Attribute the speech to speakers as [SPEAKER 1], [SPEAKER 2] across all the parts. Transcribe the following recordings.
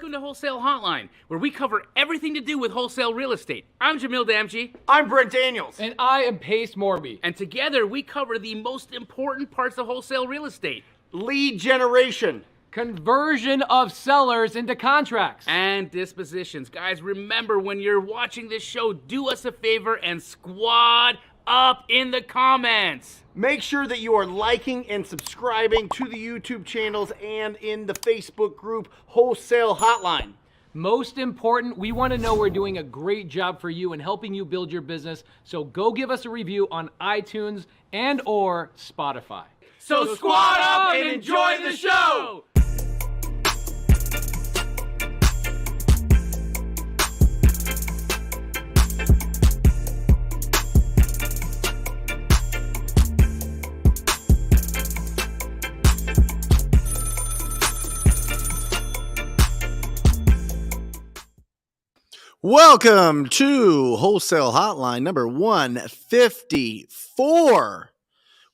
[SPEAKER 1] Welcome to Wholesale Hotline, where we cover everything to do with wholesale real estate. I'm Jamil Damji.
[SPEAKER 2] I'm Brent Daniels.
[SPEAKER 3] And I am Pace Morby.
[SPEAKER 1] And together we cover the most important parts of wholesale real estate.
[SPEAKER 2] Lead generation.
[SPEAKER 3] Conversion of sellers into contracts.
[SPEAKER 1] And dispositions. Guys, remember when you're watching this show, do us a favor and squad up in the comments.
[SPEAKER 2] Make sure that you are liking and subscribing to the YouTube channels and in the Facebook group Wholesale Hotline.
[SPEAKER 3] Most important, we want to know we're doing a great job for you and helping you build your business. So go give us a review on iTunes and or Spotify.
[SPEAKER 1] So squad up and enjoy the show.
[SPEAKER 2] Welcome to Wholesale Hotline number 154,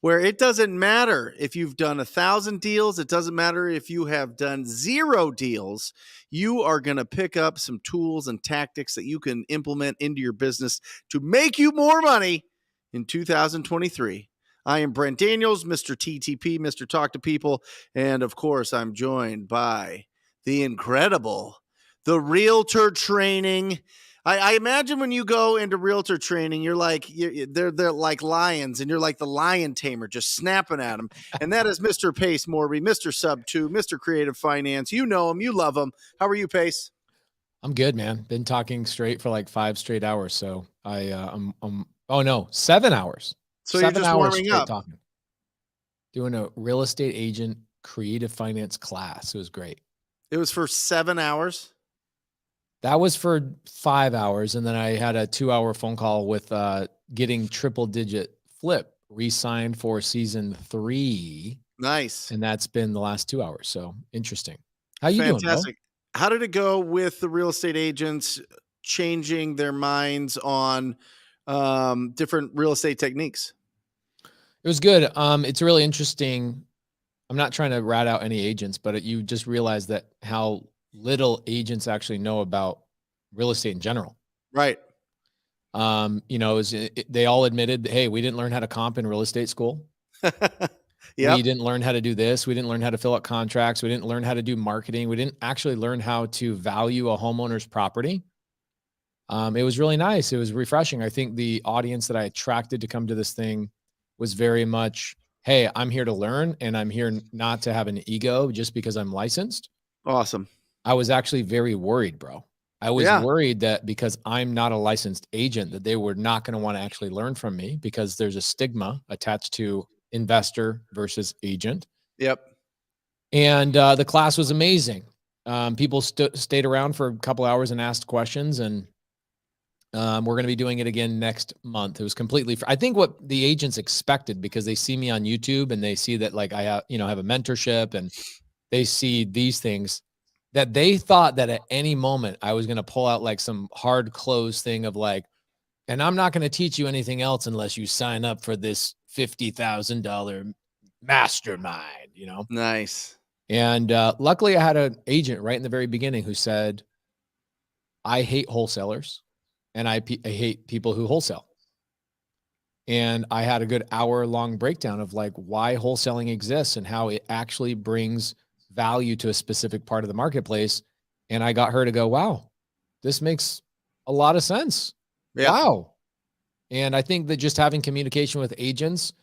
[SPEAKER 2] where it doesn't matter if you've done 1,000 deals. It doesn't matter if you have done 0 deals. You are going to pick up some tools and tactics that you can implement into your business to make you more money in 2023. I am Brent Daniels, Mr. TTP, Mr. Talk to People. And of course, I'm joined by the incredible, the realtor training. I imagine when you go into realtor training, you're like, they're like lions, and you're like the lion tamer, just snapping at them. And that is Mr. Pace Morby, Mr. Sub 2, Mr. Creative Finance. You know him, you love him. How are you, Pace?
[SPEAKER 3] I'm good, man. Been talking straight for like 5 straight hours. So I'm 7 hours.
[SPEAKER 2] So
[SPEAKER 3] 7
[SPEAKER 2] you're just
[SPEAKER 3] hours
[SPEAKER 2] warming
[SPEAKER 3] straight
[SPEAKER 2] up.
[SPEAKER 3] talking. Doing a real estate agent creative finance class. It was great.
[SPEAKER 2] It was for 7 hours.
[SPEAKER 3] That was for 5 hours. And then I had a 2-hour phone call with getting triple digit flip re-signed for season 3.
[SPEAKER 2] Nice.
[SPEAKER 3] And that's been the last 2 hours. So interesting. How you doing, bro?
[SPEAKER 2] How did it go with the real estate agents changing their minds on different real estate techniques?
[SPEAKER 3] It was good. It's really interesting. I'm not trying to rat out any agents, but you just realize that how little agents actually know about real estate in general.
[SPEAKER 2] Right.
[SPEAKER 3] They all admitted, hey, we didn't learn how to comp in real estate school.
[SPEAKER 2] Yeah.
[SPEAKER 3] We didn't learn how to do this. We didn't learn how to fill out contracts. We didn't learn how to do marketing. We didn't actually learn how to value a homeowner's property. It was really nice. It was refreshing. I think the audience that I attracted to come to this thing was very much, hey, I'm here to learn, and I'm here not to have an ego just because I'm licensed.
[SPEAKER 2] Awesome.
[SPEAKER 3] I was actually very worried, bro. I was worried that because I'm not a licensed agent, that they were not going to want to actually learn from me because there's a stigma attached to investor versus agent.
[SPEAKER 2] Yep.
[SPEAKER 3] And the class was amazing. People stayed around for a couple hours and asked questions, and we're going to be doing it again next month. It was completely I think what the agents expected, because they see me on YouTube and they see that like I have a mentorship, and they see these things, that they thought that at any moment I was going to pull out like some hard close thing of like, and I'm not going to teach you anything else unless you sign up for this $50,000 mastermind,
[SPEAKER 2] Nice.
[SPEAKER 3] And luckily I had an agent right in the very beginning who said, I hate wholesalers and I hate people who wholesale. And I had a good hour-long breakdown of like why wholesaling exists and how it actually brings value to a specific part of the marketplace. And I got her to go, wow, this makes a lot of sense.
[SPEAKER 2] Yeah.
[SPEAKER 3] Wow. And I think that just having communication with agents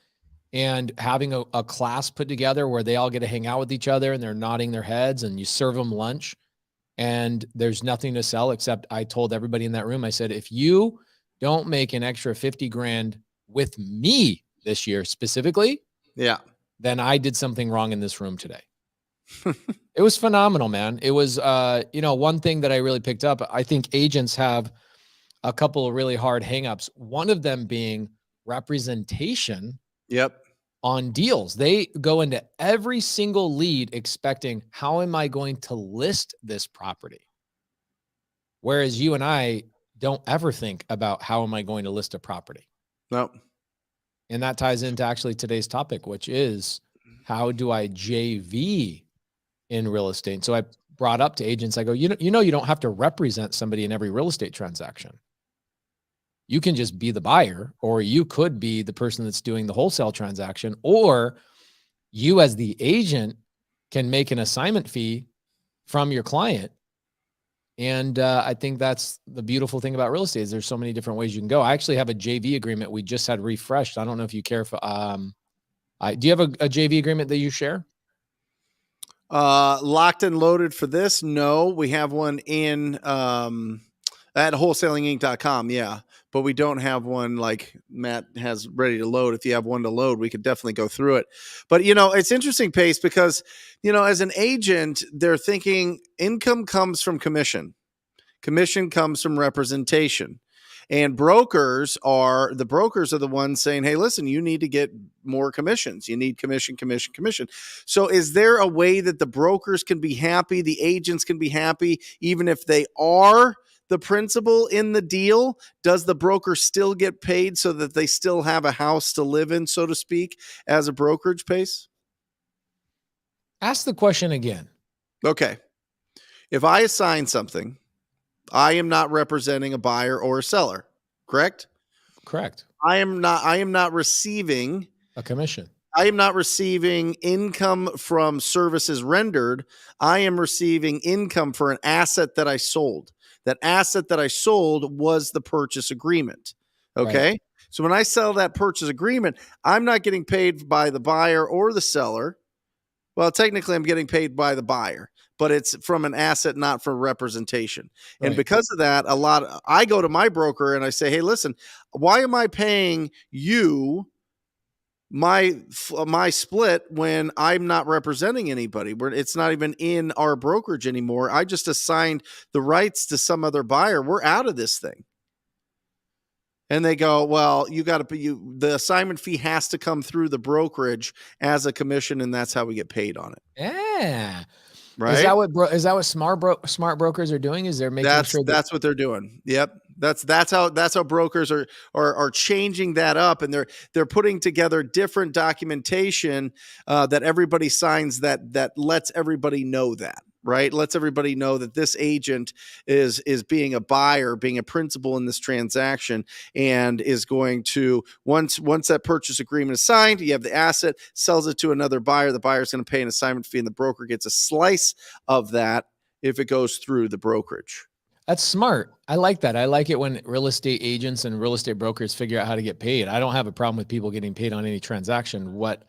[SPEAKER 3] and having a class put together where they all get to hang out with each other and they're nodding their heads and you serve them lunch and there's nothing to sell, except I told everybody in that room, I said, if you don't make an extra 50 grand with me this year specifically, then I did something wrong in this room today. It was phenomenal, man. It was, one thing that I really picked up. I think agents have a couple of really hard hangups. One of them being representation.
[SPEAKER 2] Yep.
[SPEAKER 3] On deals. They go into every single lead expecting, how am I going to list this property? Whereas you and I don't ever think about how am I going to list a property.
[SPEAKER 2] Nope.
[SPEAKER 3] And that ties into actually today's topic, which is how do I JV in real estate? So I brought up to agents. I go, you don't have to represent somebody in every real estate transaction. You can just be the buyer, or you could be the person that's doing the wholesale transaction, or you as the agent can make an assignment fee from your client. And I think that's the beautiful thing about real estate is there's so many different ways you can go. I actually have a JV agreement we just had refreshed. I don't know if you care if, do you have a JV agreement that you share?
[SPEAKER 2] Locked and loaded for this? No, we have one in at wholesalinginc.com. Yeah, but we don't have one like Matt has ready to load. If you have one to load, we could definitely go through it. But it's interesting, Pace, because as an agent, they're thinking income comes from commission. Commission comes from representation. And brokers are the ones saying, hey, listen, you need to get more commissions. You need commission. So is there a way that the brokers can be happy, the agents can be happy, even if they are the principal in the deal? Does the broker still get paid so that they still have a house to live in, so to speak, as a brokerage, Pace?
[SPEAKER 3] Ask the question again.
[SPEAKER 2] Okay. If I assign something, I am not representing a buyer or a seller, correct?
[SPEAKER 3] Correct.
[SPEAKER 2] I am not receiving
[SPEAKER 3] a commission.
[SPEAKER 2] I am not receiving income from services rendered. I am receiving income for an asset that I sold. That asset that I sold was the purchase agreement. Okay. Right. So when I sell that purchase agreement, I'm not getting paid by the buyer or the seller. Well, technically I'm getting paid by the buyer, but it's from an asset, not for representation. Right. And because of that, I go to my broker and I say, hey, listen, why am I paying you my split when I'm not representing anybody? It's not even in our brokerage anymore. I just assigned the rights to some other buyer. We're out of this thing. And they go, well, the assignment fee has to come through the brokerage as a commission, and that's how we get paid on it.
[SPEAKER 3] Yeah.
[SPEAKER 2] Right.
[SPEAKER 3] Is that what smart brokers are doing? Is they're making sure
[SPEAKER 2] that's what they're doing. Yep. That's how brokers are changing that up, and they're putting together different documentation that everybody signs that lets everybody know that. Right. Lets everybody know that this agent is being a buyer, being a principal in this transaction, and is going to, once that purchase agreement is signed, you have the asset, sells it to another buyer. The buyer is going to pay an assignment fee, and the broker gets a slice of that if it goes through the brokerage.
[SPEAKER 3] That's smart. I like that. I like it when real estate agents and real estate brokers figure out how to get paid. I don't have a problem with people getting paid on any transaction. What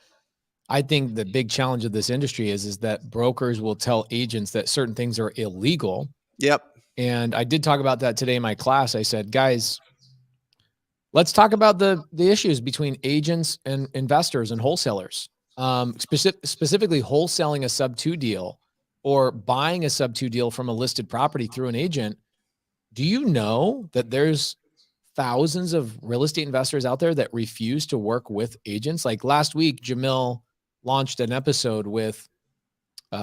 [SPEAKER 3] I think the big challenge of this industry is that brokers will tell agents that certain things are illegal.
[SPEAKER 2] Yep.
[SPEAKER 3] And I did talk about that today in my class. I said, guys, let's talk about the issues between agents and investors and wholesalers, specifically wholesaling a sub-2 deal or buying a sub-2 deal from a listed property through an agent. Do you know that there's thousands of real estate investors out there that refuse to work with agents? Like last week, Jamil launched an episode with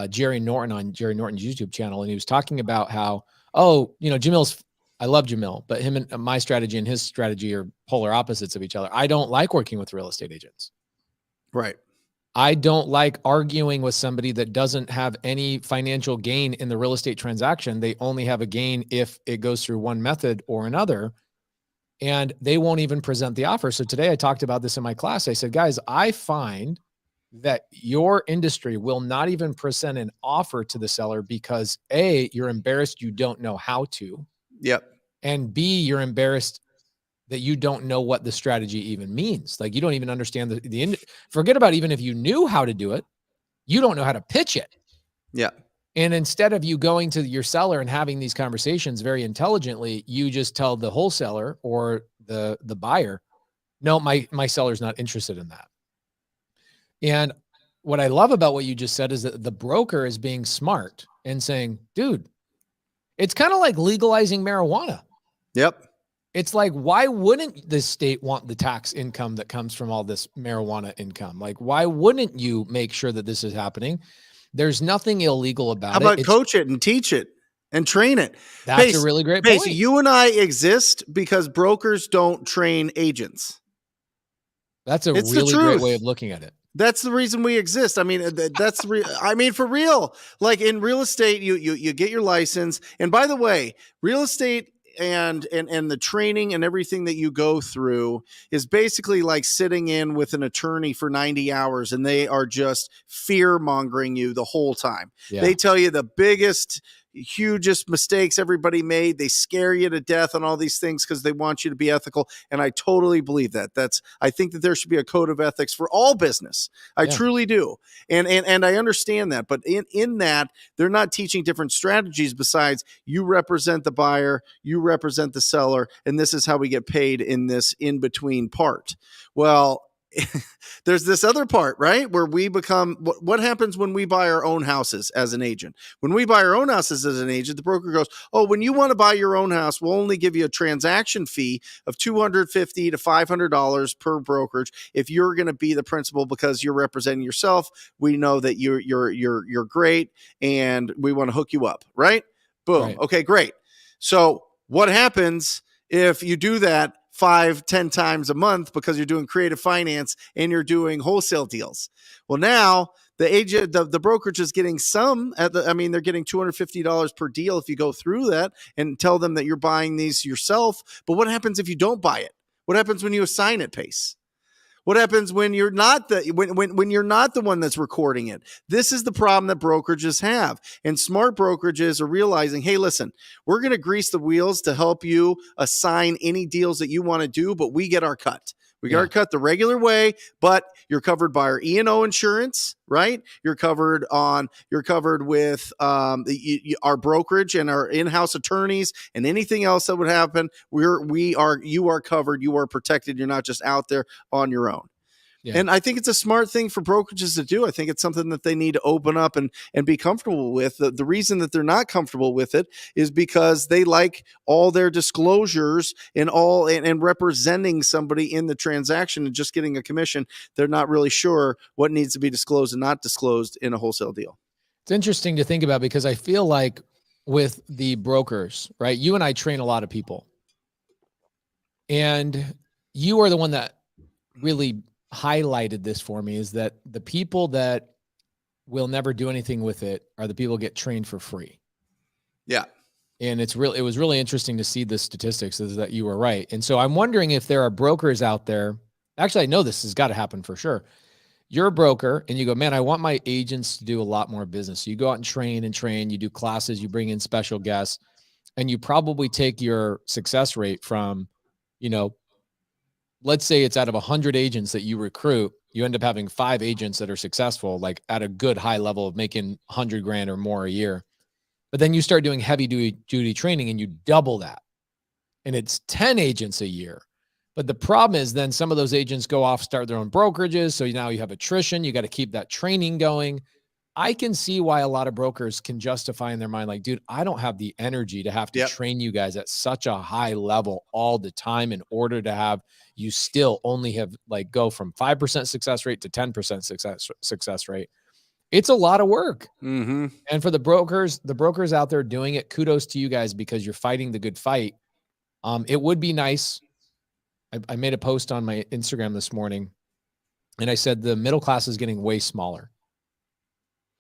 [SPEAKER 3] Jerry Norton on Jerry Norton's YouTube channel. And he was talking about how, I love Jamil, but him and my strategy and his strategy are polar opposites of each other. I don't like working with real estate agents.
[SPEAKER 2] Right.
[SPEAKER 3] I don't like arguing with somebody that doesn't have any financial gain in the real estate transaction. They only have a gain if it goes through one method or another, and they won't even present the offer. So today I talked about this in my class. I said, guys, I find that your industry will not even present an offer to the seller because A, you're embarrassed you don't know how to.
[SPEAKER 2] Yep.
[SPEAKER 3] And B, you're embarrassed that you don't know what the strategy even means. Like you don't even understand forget about even if you knew how to do it, you don't know how to pitch it.
[SPEAKER 2] Yeah.
[SPEAKER 3] And instead of you going to your seller and having these conversations very intelligently, you just tell the wholesaler or the buyer, no, my seller's not interested in that. And what I love about what you just said is that the broker is being smart and saying, dude, it's kind of like legalizing marijuana.
[SPEAKER 2] Yep.
[SPEAKER 3] It's like, why wouldn't the state want the tax income that comes from all this marijuana income? Like, why wouldn't you make sure that this is happening? There's nothing illegal about it.
[SPEAKER 2] How about coach it and teach it and train it?
[SPEAKER 3] That's a really great point.
[SPEAKER 2] You and I exist because brokers don't train agents.
[SPEAKER 3] That's a really great way of looking at it.
[SPEAKER 2] That's the reason we exist. I mean, I mean, for real. Like in real estate, you get your license. And by the way, real estate and the training and everything that you go through is basically like sitting in with an attorney for 90 hours, and they are just fear mongering you the whole time.
[SPEAKER 3] Yeah.
[SPEAKER 2] They tell you the biggest, hugest mistakes everybody made. They scare you to death on all these things because they want you to be ethical. And I totally believe that. I think that there should be a code of ethics for all business. I truly do. And I understand that. But in that, they're not teaching different strategies besides you represent the buyer, you represent the seller, and this is how we get paid in this in-between part. Well, there's this other part, right? Where we become, what happens when we buy our own houses as an agent? When we buy our own houses as an agent, the broker goes, oh, when you want to buy your own house, we'll only give you a transaction fee of $250 to $500 per brokerage. If you're going to be the principal because you're representing yourself, we know that you're great and we want to hook you up, right? Boom. Right. Okay, great. So what happens if you do that 5-10 times a month because you're doing creative finance and you're doing wholesale deals? Well, now the agent, the brokerage is getting some they're getting $250 per deal if you go through that and tell them that you're buying these yourself. But what happens if you don't buy it? What happens when you assign it, Pace? What happens when you're not when you're not the one that's recording it? This is the problem that brokerages have. And smart brokerages are realizing, hey, listen, we're going to grease the wheels to help you assign any deals that you want to do, but we get our cut. We get our cut the regular way, but you're covered by our E&O insurance, right? You're covered with our brokerage and our in-house attorneys and anything else that would happen. You are covered. You are protected. You're not just out there on your own. Yeah. And I think it's a smart thing for brokerages to do. I think it's something that they need to open up and be comfortable with. The reason that they're not comfortable with it is because they like all their disclosures and representing somebody in the transaction and just getting a commission. They're not really sure what needs to be disclosed and not disclosed in a wholesale deal.
[SPEAKER 3] It's interesting to think about because I feel like with the brokers, right? You and I train a lot of people. And you are the one that really highlighted this for me, is that the people that will never do anything with it are the people who get trained for free.
[SPEAKER 2] Yeah.
[SPEAKER 3] And it was really interesting to see the statistics, is that you were right. And so I'm wondering if there are brokers out there. Actually, I know this has got to happen for sure. You're a broker and you go, man, I want my agents to do a lot more business. So you go out and train, you do classes, you bring in special guests, and you probably take your success rate from, let's say it's out of 100 agents that you recruit, you end up having 5 agents that are successful, like at a good high level of making 100 grand or more a year. But then you start doing heavy duty training and you double that. And it's 10 agents a year. But the problem is then some of those agents go off, start their own brokerages. So now you have attrition. You got to keep that training going. I can see why a lot of brokers can justify in their mind, like, dude, I don't have the energy to have to train you guys at such a high level all the time in order to have you still only have go from 5% success rate to 10% success rate. It's a lot of work.
[SPEAKER 2] Mm-hmm.
[SPEAKER 3] And for the brokers out there doing it, kudos to you guys because you're fighting the good fight. It would be nice. I made a post on my Instagram this morning and I said, the middle class is getting way smaller.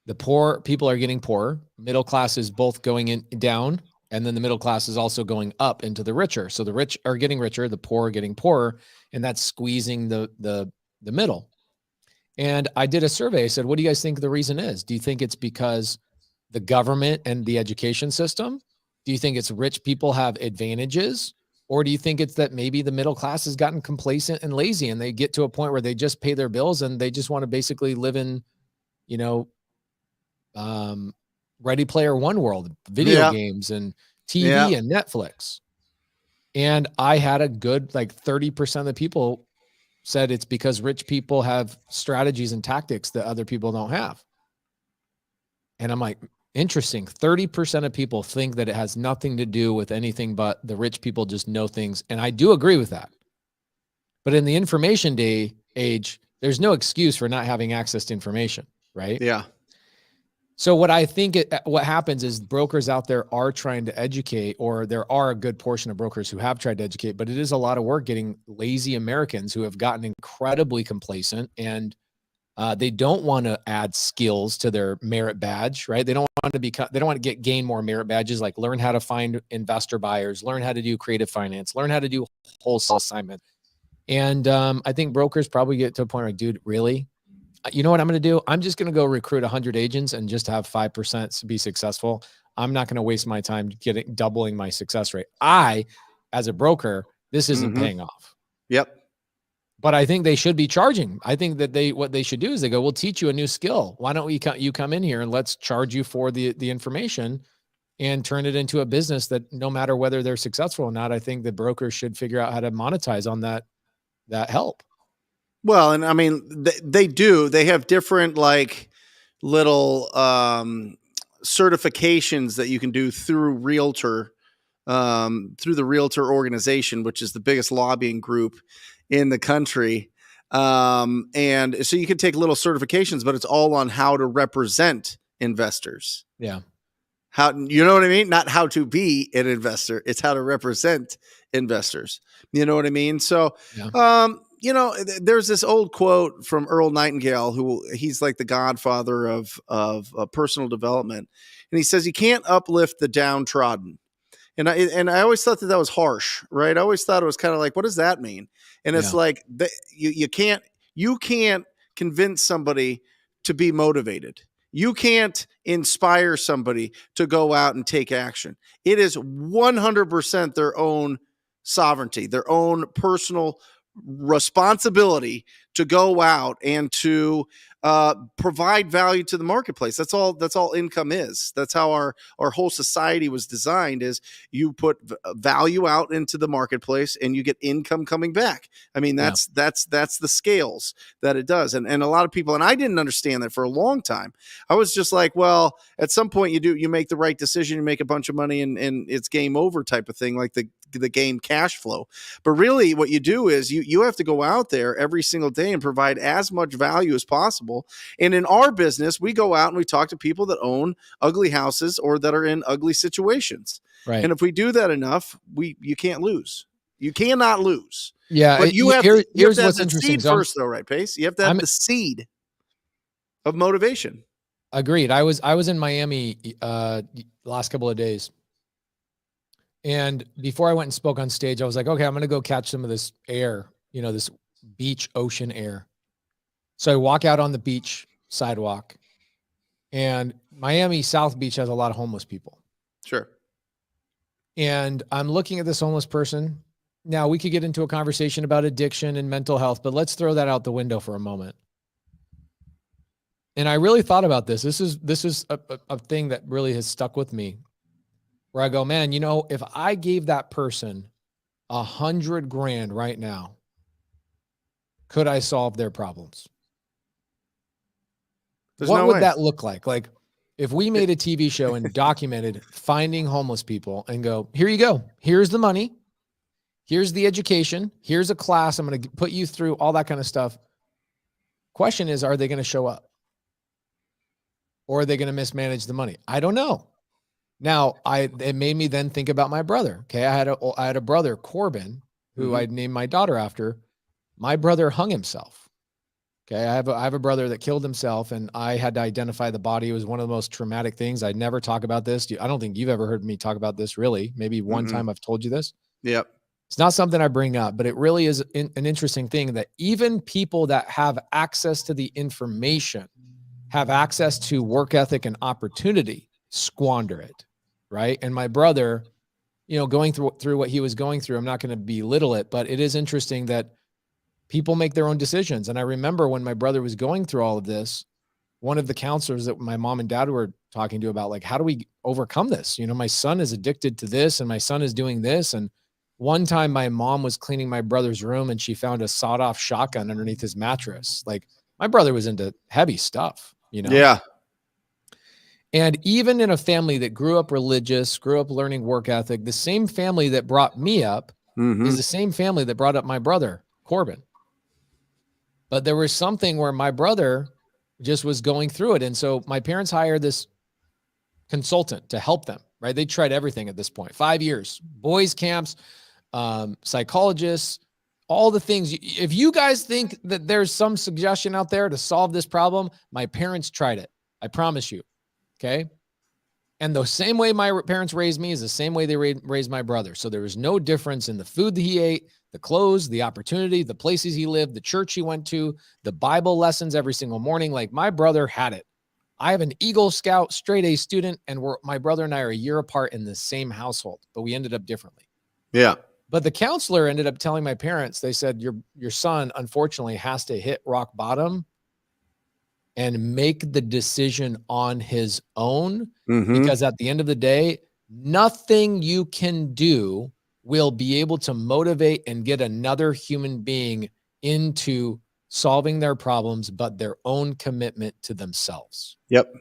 [SPEAKER 3] The poor people are getting poorer. Middle class is both going down, and then the middle class is also going up into the richer. So the rich are getting richer, the poor are getting poorer, and that's squeezing the middle. And I did a survey. I said, what do you guys think the reason is? Do you think it's because the government and the education system? Do you think it's rich people have advantages? Or do you think it's that maybe the middle class has gotten complacent and lazy and they get to a point where they just pay their bills and they just want to basically live in, Ready Player One world, video games and TV and Netflix. And I had a good 30% of the people said it's because rich people have strategies and tactics that other people don't have. And I'm like, interesting. 30% of people think that it has nothing to do with anything but the rich people just know things. And I do agree with that. But in the information age, there's no excuse for not having access to information, right?
[SPEAKER 2] Yeah.
[SPEAKER 3] So what I think what happens is brokers out there are trying to educate, or there are a good portion of brokers who have tried to educate, but it is a lot of work getting lazy Americans who have gotten incredibly complacent and They don't want to add skills to their merit badge, right? They don't want to gain more merit badges, like learn how to find investor buyers, learn how to do creative finance, learn how to do wholesale assignment. And I think brokers probably get to a point like, dude, really? You know what I'm going to do? I'm just going to go recruit 100 agents and just have 5% be successful. I'm not going to waste my time doubling my success rate. As a broker, this isn't paying off.
[SPEAKER 2] Yep.
[SPEAKER 3] But I think they should be charging. I think that what they should do is they go, we'll teach you a new skill. Why don't you come in here and let's charge you for the information and turn it into a business that no matter whether they're successful or not, I think the brokers should figure out how to monetize on that help.
[SPEAKER 2] Well, and I mean, they do. They have different like little certifications that you can do through Realtor, through the Realtor organization, which is the biggest lobbying group in the country. And so you can take little certifications, but it's all on how to represent investors.
[SPEAKER 3] Yeah.
[SPEAKER 2] How, you know what I mean? Not how to be an investor. It's how to represent investors. You know what I mean? So,
[SPEAKER 3] yeah.
[SPEAKER 2] You know, there's this old quote from Earl Nightingale, who he's like the godfather of personal development. And he says, you can't uplift the downtrodden. And I always thought that was harsh, right? I always thought it was kind of like, what does that mean? And it's like you can't convince somebody to be motivated. You can't inspire somebody to go out and take action. It is 100% their own sovereignty, their own personal responsibility to go out and to provide value to the marketplace. That's all income is. That's how our whole society was designed, is you put value out into the marketplace and you get income coming back. I mean, that's the scales that it does. And a lot of people, and I didn't understand that for a long time. I was just like, well, at some point you make the right decision, you make a bunch of money and it's game over type of thing, like the game cash flow. But really what you do is you have to go out there every single day and provide as much value as possible. And in our business, we go out and we talk to people that own ugly houses or that are in ugly situations.
[SPEAKER 3] Right.
[SPEAKER 2] And if we do that enough, you can't lose. You cannot lose.
[SPEAKER 3] Yeah.
[SPEAKER 2] But you have
[SPEAKER 3] here's
[SPEAKER 2] to have
[SPEAKER 3] what's
[SPEAKER 2] the
[SPEAKER 3] interesting
[SPEAKER 2] seed first, though, right, Pace? You have to have the seed of motivation.
[SPEAKER 3] Agreed. I was in Miami last couple of days. And before I went and spoke on stage, I was like, okay, I'm going to go catch some of this air, this beach ocean air. So I walk out on the beach sidewalk, and Miami South Beach has a lot of homeless people.
[SPEAKER 2] Sure.
[SPEAKER 3] And I'm looking at this homeless person. Now, we could get into a conversation about addiction and mental health, but let's throw that out the window for a moment. And I really thought about this. This is a thing that really has stuck with me, where I go, man, if I gave that person $100,000 right now, could I solve their problems? What would that look like? Like, if we made a TV show and documented finding homeless people and go, here you go. Here's the money. Here's the education. Here's a class. I'm going to put you through all that kind of stuff. Question is, are they going to show up? Or are they going to mismanage the money? I don't know. Now, it made me then think about my brother. Okay. I had a brother, Corbin, who I'd named my daughter after. My brother hung himself. Okay. I have a brother that killed himself, and I had to identify the body. It was one of the most traumatic things. I'd never talk about this. I don't think you've ever heard me talk about this, really. Maybe one time I've told you this.
[SPEAKER 2] Yep.
[SPEAKER 3] It's not something I bring up, but it really is an interesting thing that even people that have access to the information, have access to work ethic and opportunity, squander it. Right. And my brother, going through what he was going through, I'm not going to belittle it, but it is interesting that people make their own decisions. And I remember when my brother was going through all of this, one of the counselors that my mom and dad were talking to about, like, how do we overcome this? My son is addicted to this, and my son is doing this. And one time my mom was cleaning my brother's room, and she found a sawed-off shotgun underneath his mattress. Like, my brother was into heavy stuff,
[SPEAKER 2] Yeah.
[SPEAKER 3] And even in a family that grew up religious, grew up learning work ethic, the same family that brought me up is the same family that brought up my brother, Corbin. But there was something where my brother just was going through it. And so my parents hired this consultant to help them, right? They tried everything at this point, 5 years, boys camps, psychologists, all the things. If you guys think that there's some suggestion out there to solve this problem, my parents tried it. I promise you. Okay. And the same way my parents raised me is the same way they raised my brother. So there was no difference in the food that he ate, the clothes, the opportunity, the places he lived, the church he went to, the Bible lessons every single morning. Like my brother had it. I have an Eagle Scout straight A student, and my brother and I are a year apart in the same household, but we ended up differently.
[SPEAKER 2] Yeah.
[SPEAKER 3] But the counselor ended up telling my parents, they said, your son, unfortunately, has to hit rock bottom and make the decision on his own, because at the end of the day, nothing you can do will be able to motivate and get another human being into solving their problems, but their own commitment to themselves.
[SPEAKER 2] Yep.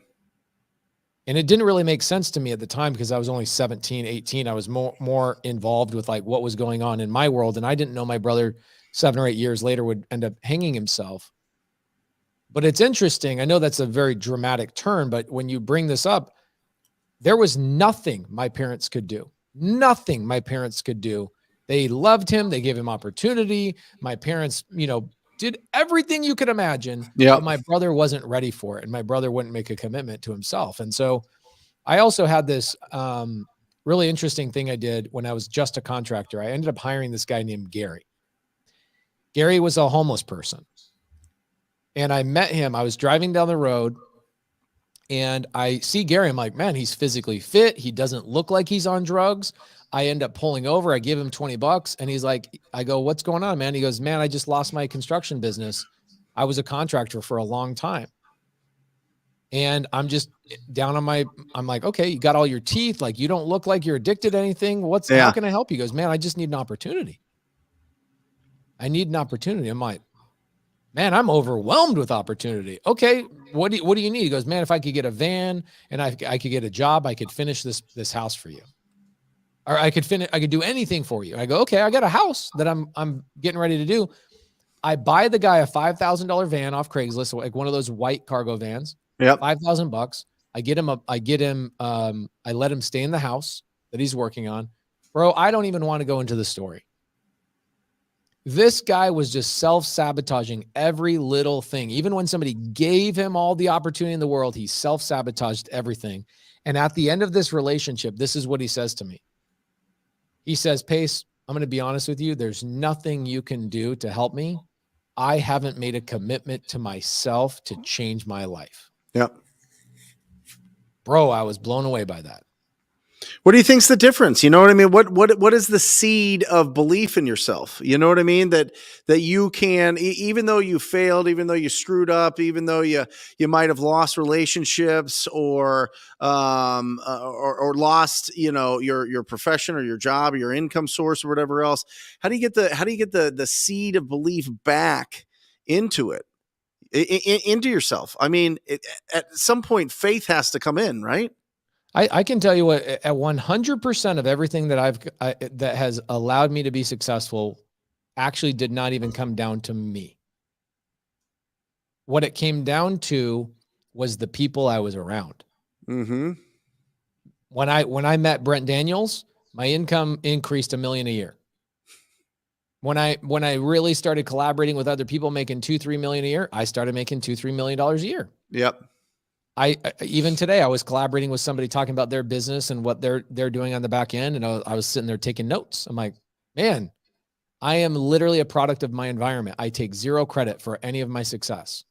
[SPEAKER 3] And it didn't really make sense to me at the time because I was only 17, 18. I was more involved with like what was going on in my world. And I didn't know my brother 7 or 8 years later would end up hanging himself. But it's interesting. I know that's a very dramatic turn, but when you bring this up, there was nothing my parents could do. Nothing my parents could do. They loved him. They gave him opportunity. My parents, did everything you could imagine.
[SPEAKER 2] Yeah.
[SPEAKER 3] But my brother wasn't ready for it. And my brother wouldn't make a commitment to himself. And so I also had this really interesting thing I did when I was just a contractor. I ended up hiring this guy named Gary. Gary was a homeless person. And I met him. I was driving down the road and I see Gary. I'm like, man, he's physically fit. He doesn't look like he's on drugs. I end up pulling over. I give him $20 and he's like, I go, what's going on, man? He goes, man, I just lost my construction business. I was a contractor for a long time. And I'm just down on I'm like, okay, you got all your teeth. Like, you don't look like you're addicted to anything. How can I help you? He goes, man, I just need an opportunity. I need an opportunity. I'm like, man, I'm overwhelmed with opportunity. Okay, what do you need? He goes, man, if I could get a van and I could get a job, I could finish this house for you. Or I could do anything for you. I go, okay, I got a house that I'm getting ready to do. I buy the guy a $5,000 van off Craigslist, like one of those white cargo vans.
[SPEAKER 2] Yep.
[SPEAKER 3] $5,000. I let him stay in the house that he's working on. Bro, I don't even want to go into the story. This guy was just self-sabotaging every little thing. Even when somebody gave him all the opportunity in the world, he self-sabotaged everything. And at the end of this relationship, this is what he says to me. He says, Pace, I'm going to be honest with you. There's nothing you can do to help me. I haven't made a commitment to myself to change my life.
[SPEAKER 2] Yep.
[SPEAKER 3] Bro, I was blown away by that.
[SPEAKER 2] What do you think's the difference? You know what I mean? What is the seed of belief in yourself? You know what I mean? That you can, even though you failed, even though you screwed up, even though you might have lost relationships or lost, your profession or your job or your income source or whatever else. How do you get the seed of belief back into it, into yourself? I mean, at some point, faith has to come in, right?
[SPEAKER 3] I can tell you what, at 100% of everything that that has allowed me to be successful actually did not even come down to me. What it came down to was the people I was around.
[SPEAKER 2] Mm-hmm.
[SPEAKER 3] When I met Brent Daniels, my income increased $1 million a year. When I really started collaborating with other people making $2-3 million a year, I started making $2-3 million a year.
[SPEAKER 2] Yep.
[SPEAKER 3] Even today, I was collaborating with somebody talking about their business and what they're doing on the back end. And I was sitting there taking notes. I'm like, man, I am literally a product of my environment. I take zero credit for any of my success.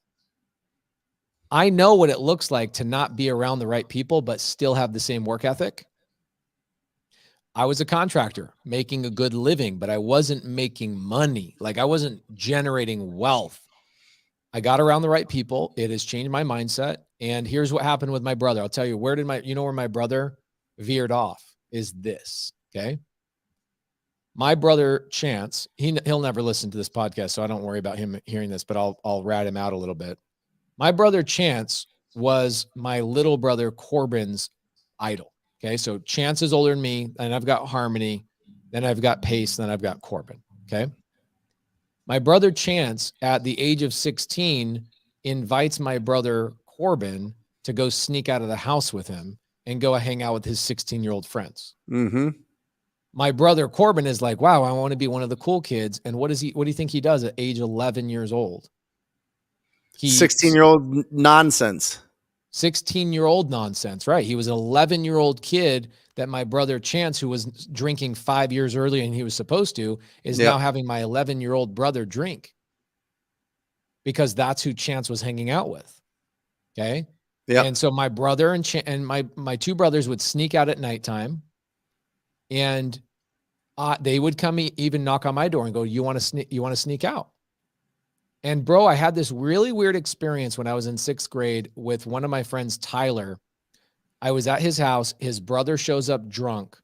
[SPEAKER 3] I know what it looks like to not be around the right people, but still have the same work ethic. I was a contractor making a good living, but I wasn't making money. Like, I wasn't generating wealth. I got around the right people. It has changed my mindset. And here's what happened with my brother. I'll tell you, where my brother veered off is this. Okay. My brother Chance, he'll never listen to this podcast, so I don't worry about him hearing this, but I'll rat him out a little bit. My brother Chance was my little brother Corbin's idol. Okay. So Chance is older than me, and I've got Harmony, then I've got Pace, then I've got Corbin. Okay. My brother Chance, at the age of 16, invites my brother Corbin to go sneak out of the house with him and go hang out with his 16-year-old friends.
[SPEAKER 2] Mm-hmm.
[SPEAKER 3] My brother Corbin is like, wow, I want to be one of the cool kids. And what do you think he does at age 11 years old?
[SPEAKER 2] 16-year-old nonsense.
[SPEAKER 3] 16-year-old nonsense, right? He was an 11-year-old kid that my brother Chance, who was drinking 5 years earlier and he was supposed to, is now having my 11-year-old brother drink because that's who Chance was hanging out with. Okay. Yeah. And so my brother and my two brothers would sneak out at nighttime, and they would come even knock on my door and go, you want to sneak out? And bro, I had this really weird experience when I was in 6th grade with one of my friends, Tyler. I was at his house. His brother shows up drunk,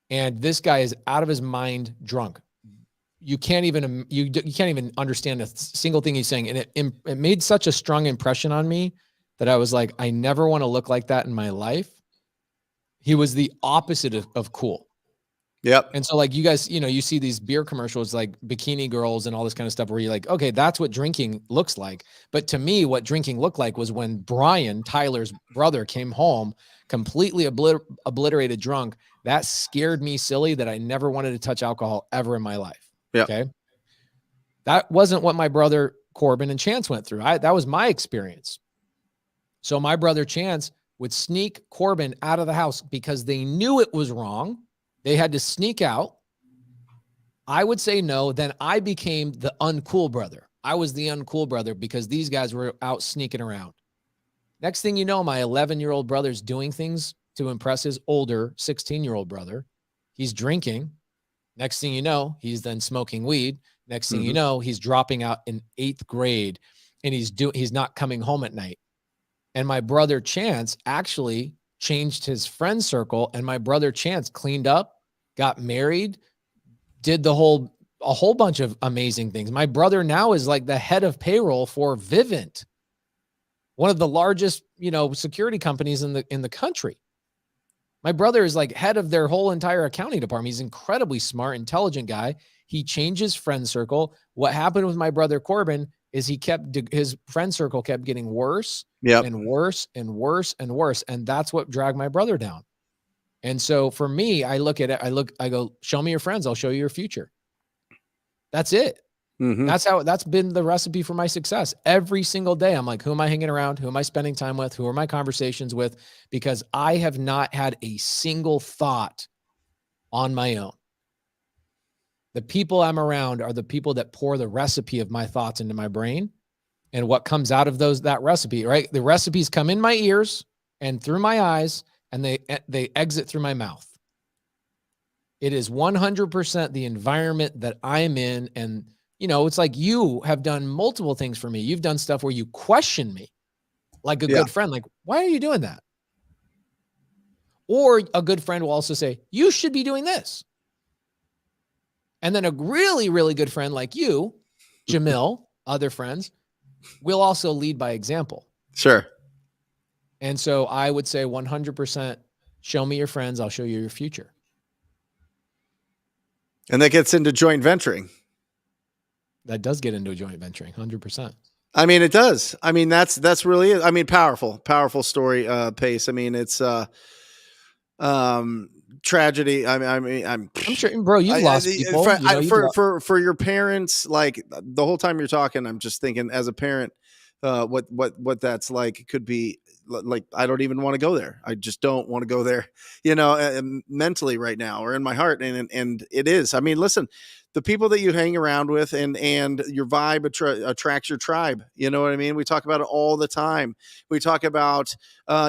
[SPEAKER 3] and this guy is out of his mind drunk. You can't even understand a single thing he's saying. And it made such a strong impression on me that I was like, I never want to look like that in my life. He was the opposite of cool. Yep. And so like you guys, you see these beer commercials like bikini girls and all this kind of stuff where you're like, okay, that's what drinking looks like. But to me, what drinking looked like was when Brian, Tyler's brother, came home completely obliterated drunk. That scared me silly that I never wanted to touch alcohol ever in my life. Yeah. Okay. That wasn't what my brother Corbin and Chance went through. That was my experience. So my brother Chance would sneak Corbin out of the house because they knew it was wrong. They had to sneak out. I would say no. Then I became the uncool brother. I was the uncool brother because these guys were out sneaking around. Next thing you know, my 11-year-old brother's doing things to impress his older 16-year-old brother. He's drinking. Next thing you know, he's then smoking weed. Next thing you know, he's dropping out in 8th grade, and he's not coming home at night. And my brother Chance actually changed his friend circle, and my brother Chance cleaned up, got married, did a whole bunch of amazing things. My brother now is like the head of payroll for Vivint, one of the largest, security companies in the country. My brother is like head of their whole entire accounting department. He's incredibly smart, intelligent guy. He changed his friend circle. What happened with my brother Corbin is his friend circle kept getting worse and worse and worse and worse. And that's what dragged my brother down. And so for me, I look at it, I go, show me your friends. I'll show you your future. That's it. That's been the recipe for my success. Every single day, I'm like, who am I hanging around? Who am I spending time with? Who are my conversations with? Because I have not had a single thought on my own. The people I'm around are the people that pour the recipe of my thoughts into my brain, and what comes out of that recipe, right? The recipes come in my ears and through my eyes, and they exit through my mouth. It is 100% the environment that I'm in. And, it's like you have done multiple things for me. You've done stuff where you question me like a good friend, like, why are you doing that? Or a good friend will also say, you should be doing this. And then a really, really good friend like you, Jamil, other friends, will also lead by example.
[SPEAKER 2] Sure.
[SPEAKER 3] And so I would say 100%, show me your friends, I'll show you your future.
[SPEAKER 2] And that gets into joint venturing.
[SPEAKER 3] That does get into joint venturing, 100%.
[SPEAKER 2] I mean, it does. I mean, that's really it. I mean, powerful story, Pace. I mean, it's tragedy. I'm
[SPEAKER 3] sure, bro, you've lost people.
[SPEAKER 2] For your parents, like the whole time you're talking, I'm just thinking as a parent, what that's like. It could be like, I don't even want to go there. I just don't want to go there, mentally right now, or in my heart. And it is, I mean, listen, the people that you hang around with and your vibe attracts your tribe. You know what I mean? We talk about it all the time. We talk about,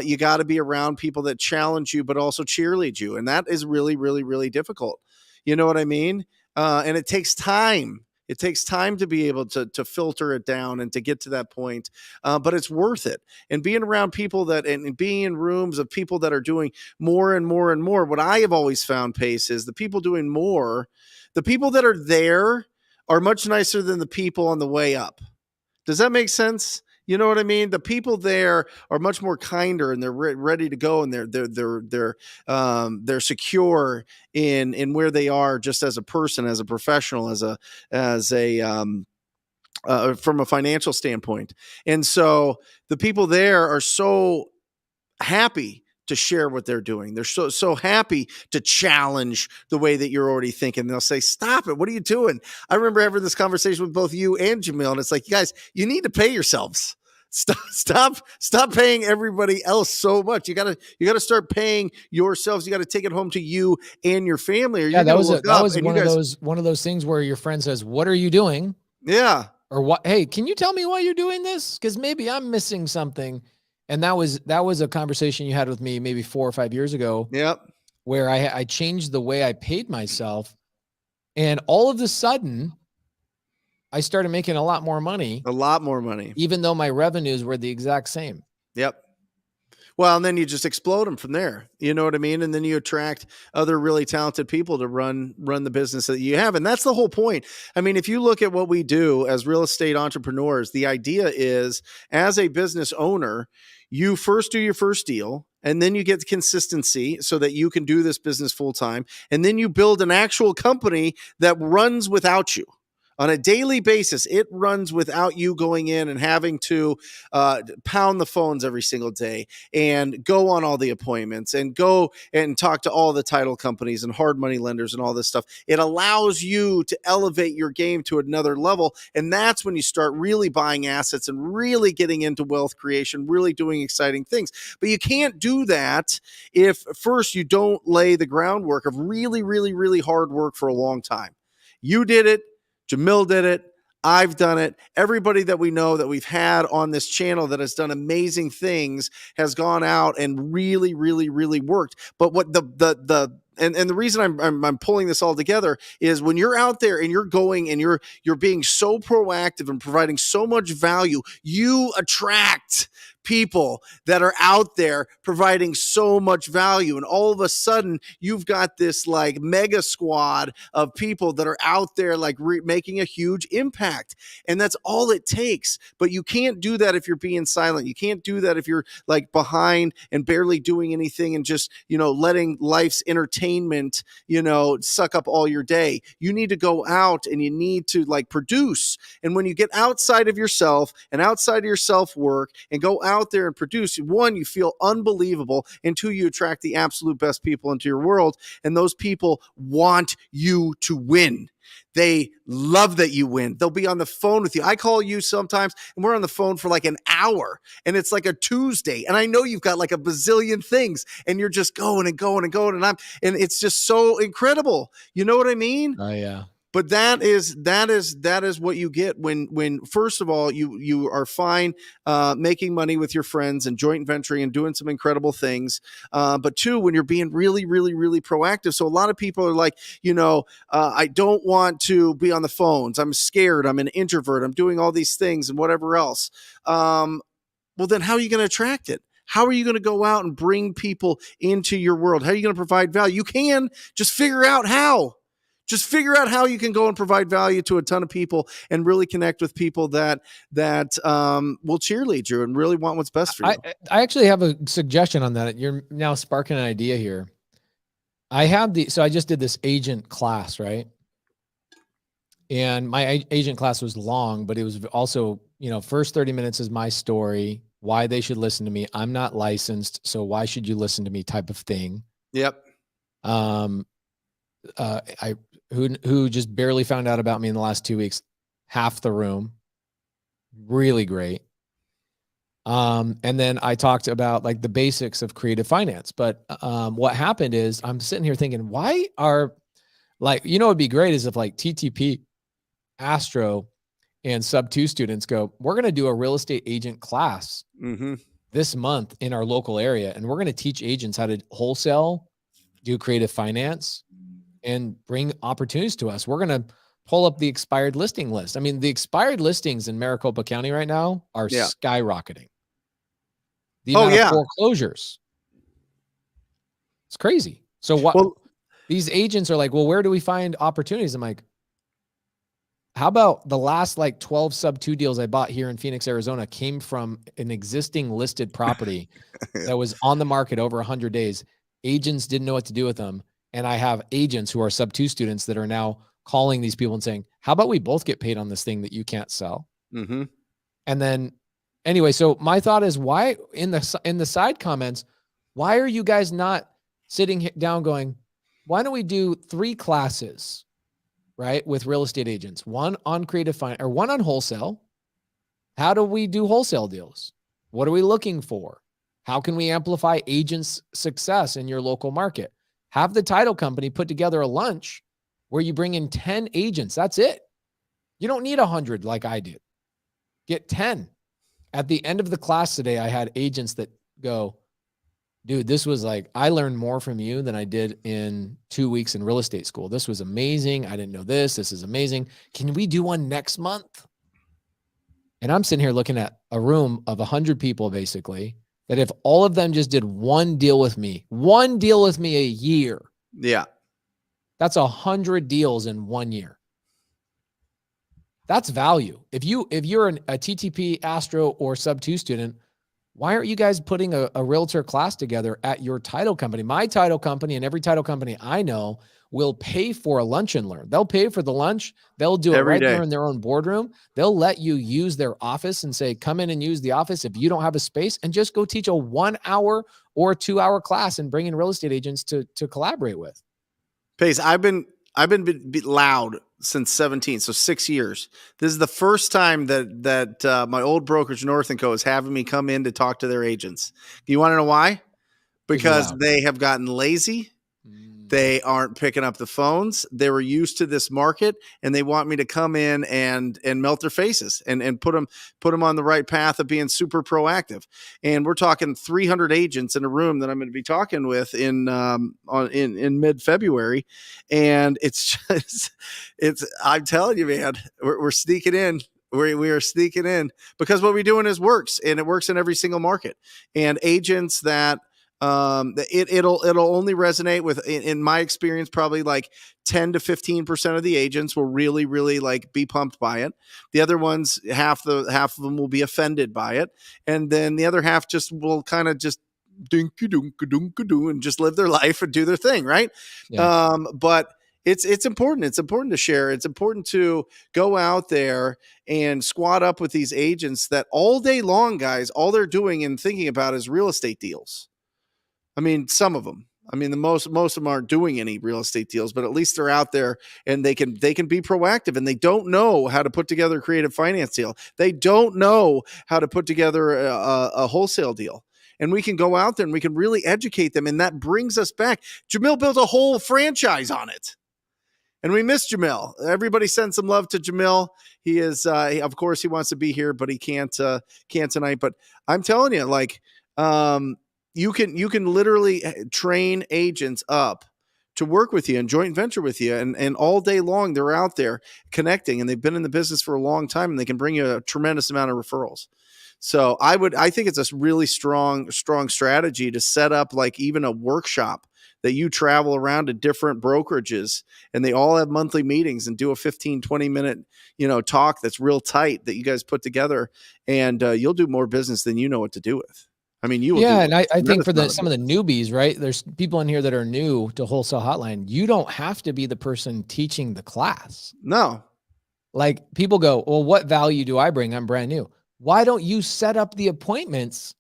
[SPEAKER 2] you got to be around people that challenge you, but also cheerlead you. And that is really, really, really difficult. You know what I mean? And it takes time. It takes time to be able to filter it down and to get to that point. But it's worth it. And being around people and being in rooms of people that are doing more and more and more. What I have always found, Pace, is the people doing more, the people that are there are much nicer than the people on the way up. Does that make sense? You know what I mean? The people there are much more kinder, and they're ready to go, and they're secure in where they are, just as a person, as a professional, as a from a financial standpoint. And so the people there are so happy to share what they're doing. They're so happy to challenge the way that you're already thinking. They'll say, "Stop it! What are you doing?" I remember having this conversation with both you and Jamil, and it's like, you guys, you need to pay yourselves. Stop paying everybody else so much. You gotta start paying yourselves. You got to take it home to you and your family. Or
[SPEAKER 3] Yeah, that was one of those things where your friend says, "What are you doing?"
[SPEAKER 2] Yeah.
[SPEAKER 3] Or what? Hey, can you tell me why you're doing this? Because maybe I'm missing something. And that was a conversation you had with me maybe 4 or 5 years ago.
[SPEAKER 2] Yep.
[SPEAKER 3] Where I changed the way I paid myself, and all of a sudden, I started making a lot more money.
[SPEAKER 2] A lot more money,
[SPEAKER 3] even though my revenues were the exact same.
[SPEAKER 2] Yep. Well, and then you just explode them from there. You know what I mean? And then you attract other really talented people to run the business that you have. And that's the whole point. I mean, if you look at what we do as real estate entrepreneurs, the idea is, as a business owner, you first do your first deal, and then you get consistency so that you can do this business full time. And then you build an actual company that runs without you. On a daily basis, it runs without you going in and having to pound the phones every single day and go on all the appointments and go and talk to all the title companies and hard money lenders and all this stuff. It allows you to elevate your game to another level. And that's when you start really buying assets and really getting into wealth creation, really doing exciting things. But you can't do that if first you don't lay the groundwork of really, really, really hard work for a long time. You did it. Jamil did it. I've done it. Everybody that we know that we've had on this channel that has done amazing things has gone out and really, really, really worked. But what the reason I'm pulling this all together is when you're out there and you're going and you're being so proactive and providing so much value, you attract people that are out there providing so much value. And all of a sudden you've got this like mega squad of people that are out there like making a huge impact. And that's all it takes. But you can't do that if you're being silent. You can't do that if you're like behind and barely doing anything and just, letting life's entertainment, suck up all your day. You need to go out and you need to like produce. And when you get outside of yourself and outside of your self-work and go out there and produce, one, you feel unbelievable, and two, you attract the absolute best people into your world, and those people want you to win. They love that you win. They'll be on the phone with you. I call you sometimes and we're on the phone for like an hour, and it's like a Tuesday, and I know you've got like a bazillion things and you're just going and going and going, and it's just so incredible. You know what I mean?
[SPEAKER 3] Oh yeah.
[SPEAKER 2] But that is what you get when first of all you are fine making money with your friends and joint venturing and doing some incredible things. But two, when you're being really, really, really proactive. So a lot of people are like, I don't want to be on the phones. I'm scared. I'm an introvert. I'm doing all these things and whatever else. Well, then how are you going to attract it? How are you going to go out and bring people into your world? How are you going to provide value? You can just figure out how. Just figure out how you can go and provide value to a ton of people and really connect with people that will cheerlead you and really want what's best for you.
[SPEAKER 3] I actually have a suggestion on that. You're now sparking an idea here. So I just did this agent class, right? And my agent class was long, but it was also, first 30 minutes is my story, why they should listen to me. I'm not licensed, so why should you listen to me type of thing.
[SPEAKER 2] Yep.
[SPEAKER 3] Who just barely found out about me in the last 2 weeks, half the room, really great. And then I talked about like the basics of creative finance. But what happened is I'm sitting here thinking, why are like, it'd be great is if like TTP, Astro, and sub 2 students go, we're going to do a real estate agent class this month in our local area. And we're going to teach agents how to wholesale, do creative finance, and bring opportunities to us. We're going to pull up the expired listing list. I mean, the expired listings in Maricopa County right now are skyrocketing. The amount of foreclosures. It's crazy. So these agents are like, well, where do we find opportunities? I'm like, how about the last like 12 sub 2 deals I bought here in Phoenix, Arizona came from an existing listed property that was on the market over 100 days. Agents didn't know what to do with them. And I have agents who are sub 2 students that are now calling these people and saying, how about we both get paid on this thing that you can't sell? And then anyway, so my thought is why in the side comments, Why are you guys not sitting down going, why don't we do 3 classes, right? With real estate agents, one on creative finance or one on wholesale. How do we do wholesale deals? What are we looking for? How can we amplify agents' success in your local market? Have the title company put together a lunch where you bring in 10 agents. That's it. You don't need 100 like I did. Get 10. At the end of the class today, I had agents that go, dude, this was like, I learned more from you than I did in 2 weeks in real estate school. This was amazing. I didn't know this. This is amazing. Can we do one next month? And I'm sitting here looking at a room of 100 people, basically, that if all of them just did one deal with me a year,
[SPEAKER 2] Yeah.
[SPEAKER 3] that's 100 deals in 1 year. That's value. If you're a TTP, Astro, or Sub 2 student, why aren't you guys putting a realtor class together at your title company? My title company and every title company I know will pay for a lunch and learn. They'll pay for the lunch. They'll do it
[SPEAKER 2] Every
[SPEAKER 3] right
[SPEAKER 2] day.
[SPEAKER 3] there in their own boardroom. They'll let you use their office and say, come in and use the office if you don't have a space, and just go teach a 1 hour or 2 hour class and bring in real estate agents to collaborate with.
[SPEAKER 2] Pace, I've been loud since 17, so 6 years. This is the first time that my old brokerage North & Co is having me come in to talk to their agents. You want to know why? Because they have gotten lazy. They aren't picking up the phones. They were used to this market, and they want me to come in and melt their faces and put them on the right path of being super proactive. And we're talking 300 agents in a room that I'm going to be talking with in mid-February. And I'm telling you, man, we're sneaking in. We are sneaking in because what we're doing works, and it works in every single market. And agents that it'll only resonate with, in my experience, probably like 10 to 15% of the agents will really, really like be pumped by it. The other ones, half of them will be offended by it. And then the other half just will kind of just dinky-dunk-a-dunk-a-doo and just live their life and do their thing. Right. Yeah. But it's important. It's important to share. It's important to go out there and squat up with these agents that all day long, guys, all they're doing and thinking about is real estate deals. I mean, some of them. I mean, most of them aren't doing any real estate deals, but at least they're out there and they can be proactive, and they don't know how to put together a creative finance deal. They don't know how to put together a wholesale deal. And we can go out there and we can really educate them. And that brings us back. Jamil built a whole franchise on it. And we miss Jamil. Everybody send some love to Jamil. He is, of course, he wants to be here, but he can't tonight. But I'm telling you, like, you can literally train agents up to work with you and joint venture with you. And all day long, they're out there connecting, and they've been in the business for a long time, and they can bring you a tremendous amount of referrals. So I think it's a really strong strategy to set up like even a workshop that you travel around to different brokerages, and they all have monthly meetings and do a 15-20 minute, talk that's real tight that you guys put together, and you'll do more business than you know what to do with. I mean, you will.
[SPEAKER 3] Yeah, and I think for some of the newbies, right? There's people in here that are new to Wholesale Hotline. You don't have to be the person teaching the class.
[SPEAKER 2] No.
[SPEAKER 3] Like, people go, well, what value do I bring? I'm brand new. Why don't you set up the appointments?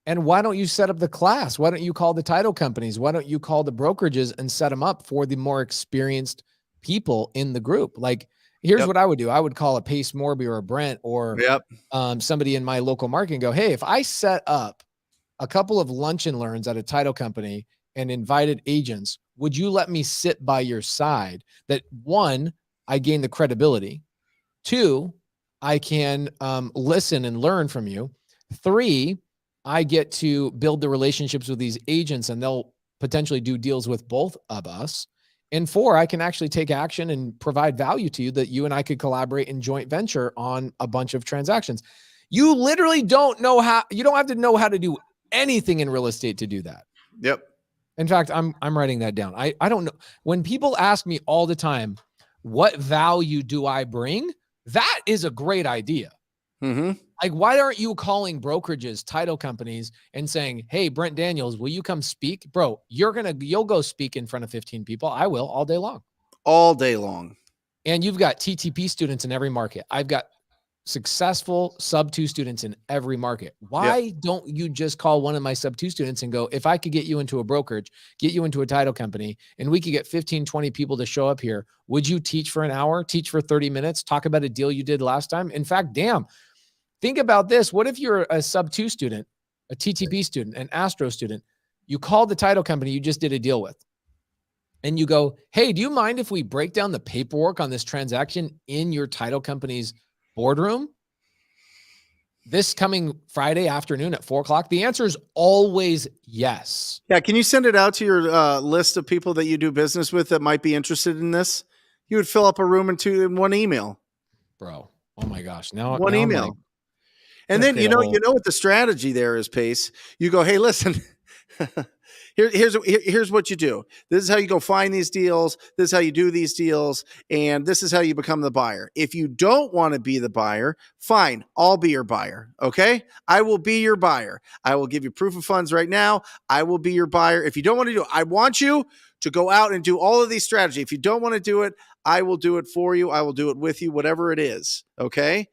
[SPEAKER 3] And why don't you set up the class? Why don't you call the title companies? Why don't you call the brokerages and set them up for the more experienced people in the group? Like, here's what I would do. I would call a Pace Morby or a Brent or somebody in my local market and go, hey, if I set up a couple of lunch and learns at a title company and invited agents, would you let me sit by your side? That, one, I gain the credibility. Two, I can listen and learn from you. Three, I get to build the relationships with these agents, and they'll potentially do deals with both of us. And four, I can actually take action and provide value to you that you and I could collaborate in joint venture on a bunch of transactions. You literally don't have to know how to do anything in real estate to do that.
[SPEAKER 2] Yep.
[SPEAKER 3] In fact, I'm writing that down. I don't know. When people ask me all the time, what value do I bring? That is a great idea.
[SPEAKER 2] Mm-hmm.
[SPEAKER 3] Like, why aren't you calling brokerages, title companies, and saying, hey, Brent Daniels, will you come speak? Bro, you'll go speak in front of 15 people. I will, all day long.
[SPEAKER 2] All day long.
[SPEAKER 3] And you've got TTP students in every market. I've got successful sub-2 students in every market. Why don't you just call one of my sub-2 students and go, if I could get you into a brokerage, get you into a title company, and we could get 15, 20 people to show up here, would you teach for an hour, teach for 30 minutes, talk about a deal you did last time? In fact, damn, think about this. What if you're a sub-2 student, a TTP student, an Astro student, you called the title company you just did a deal with, and you go, hey, do you mind if we break down the paperwork on this transaction in your title company's boardroom this coming Friday afternoon at 4:00? The answer is always yes.
[SPEAKER 2] Yeah. Can you send it out to your list of people that you do business with that might be interested in this? You would fill up a room in one email.
[SPEAKER 3] Bro. Oh my gosh. Now
[SPEAKER 2] One
[SPEAKER 3] I'm
[SPEAKER 2] email.
[SPEAKER 3] like,
[SPEAKER 2] And then,
[SPEAKER 3] okay,
[SPEAKER 2] you know what the strategy there is, Pace. You go, hey, listen, here's what you do. This is how you go find these deals. This is how you do these deals. And this is how you become the buyer. If you don't want to be the buyer, fine, I'll be your buyer. Okay. I will be your buyer. I will give you proof of funds right now. I will be your buyer. If you don't want to do it, I want you to go out and do all of these strategies. If you don't want to do it, I will do it for you. I will do it with you, whatever it is. Okay.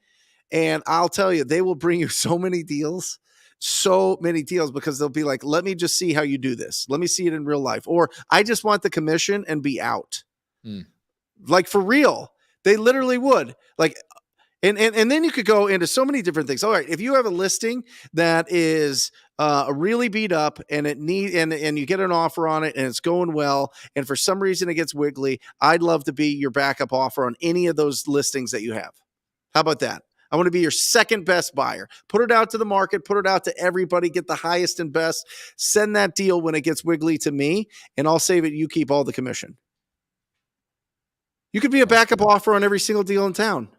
[SPEAKER 2] And I'll tell you, they will bring you so many deals because they'll be like, let me just see how you do this. Let me see it in real life. Or I just want the commission and be out. Like for real. They literally would. Like, and then you could go into so many different things. All right. If you have a listing that is really beat up and and you get an offer on it and it's going well, and for some reason it gets wiggly, I'd love to be your backup offer on any of those listings that you have. How about that? I want to be your second best buyer. Put it out to the market, put it out to everybody, get the highest and best. Send that deal when it gets wiggly to me, and I'll save it. You keep all the commission. You could be a backup offer on every single deal in town.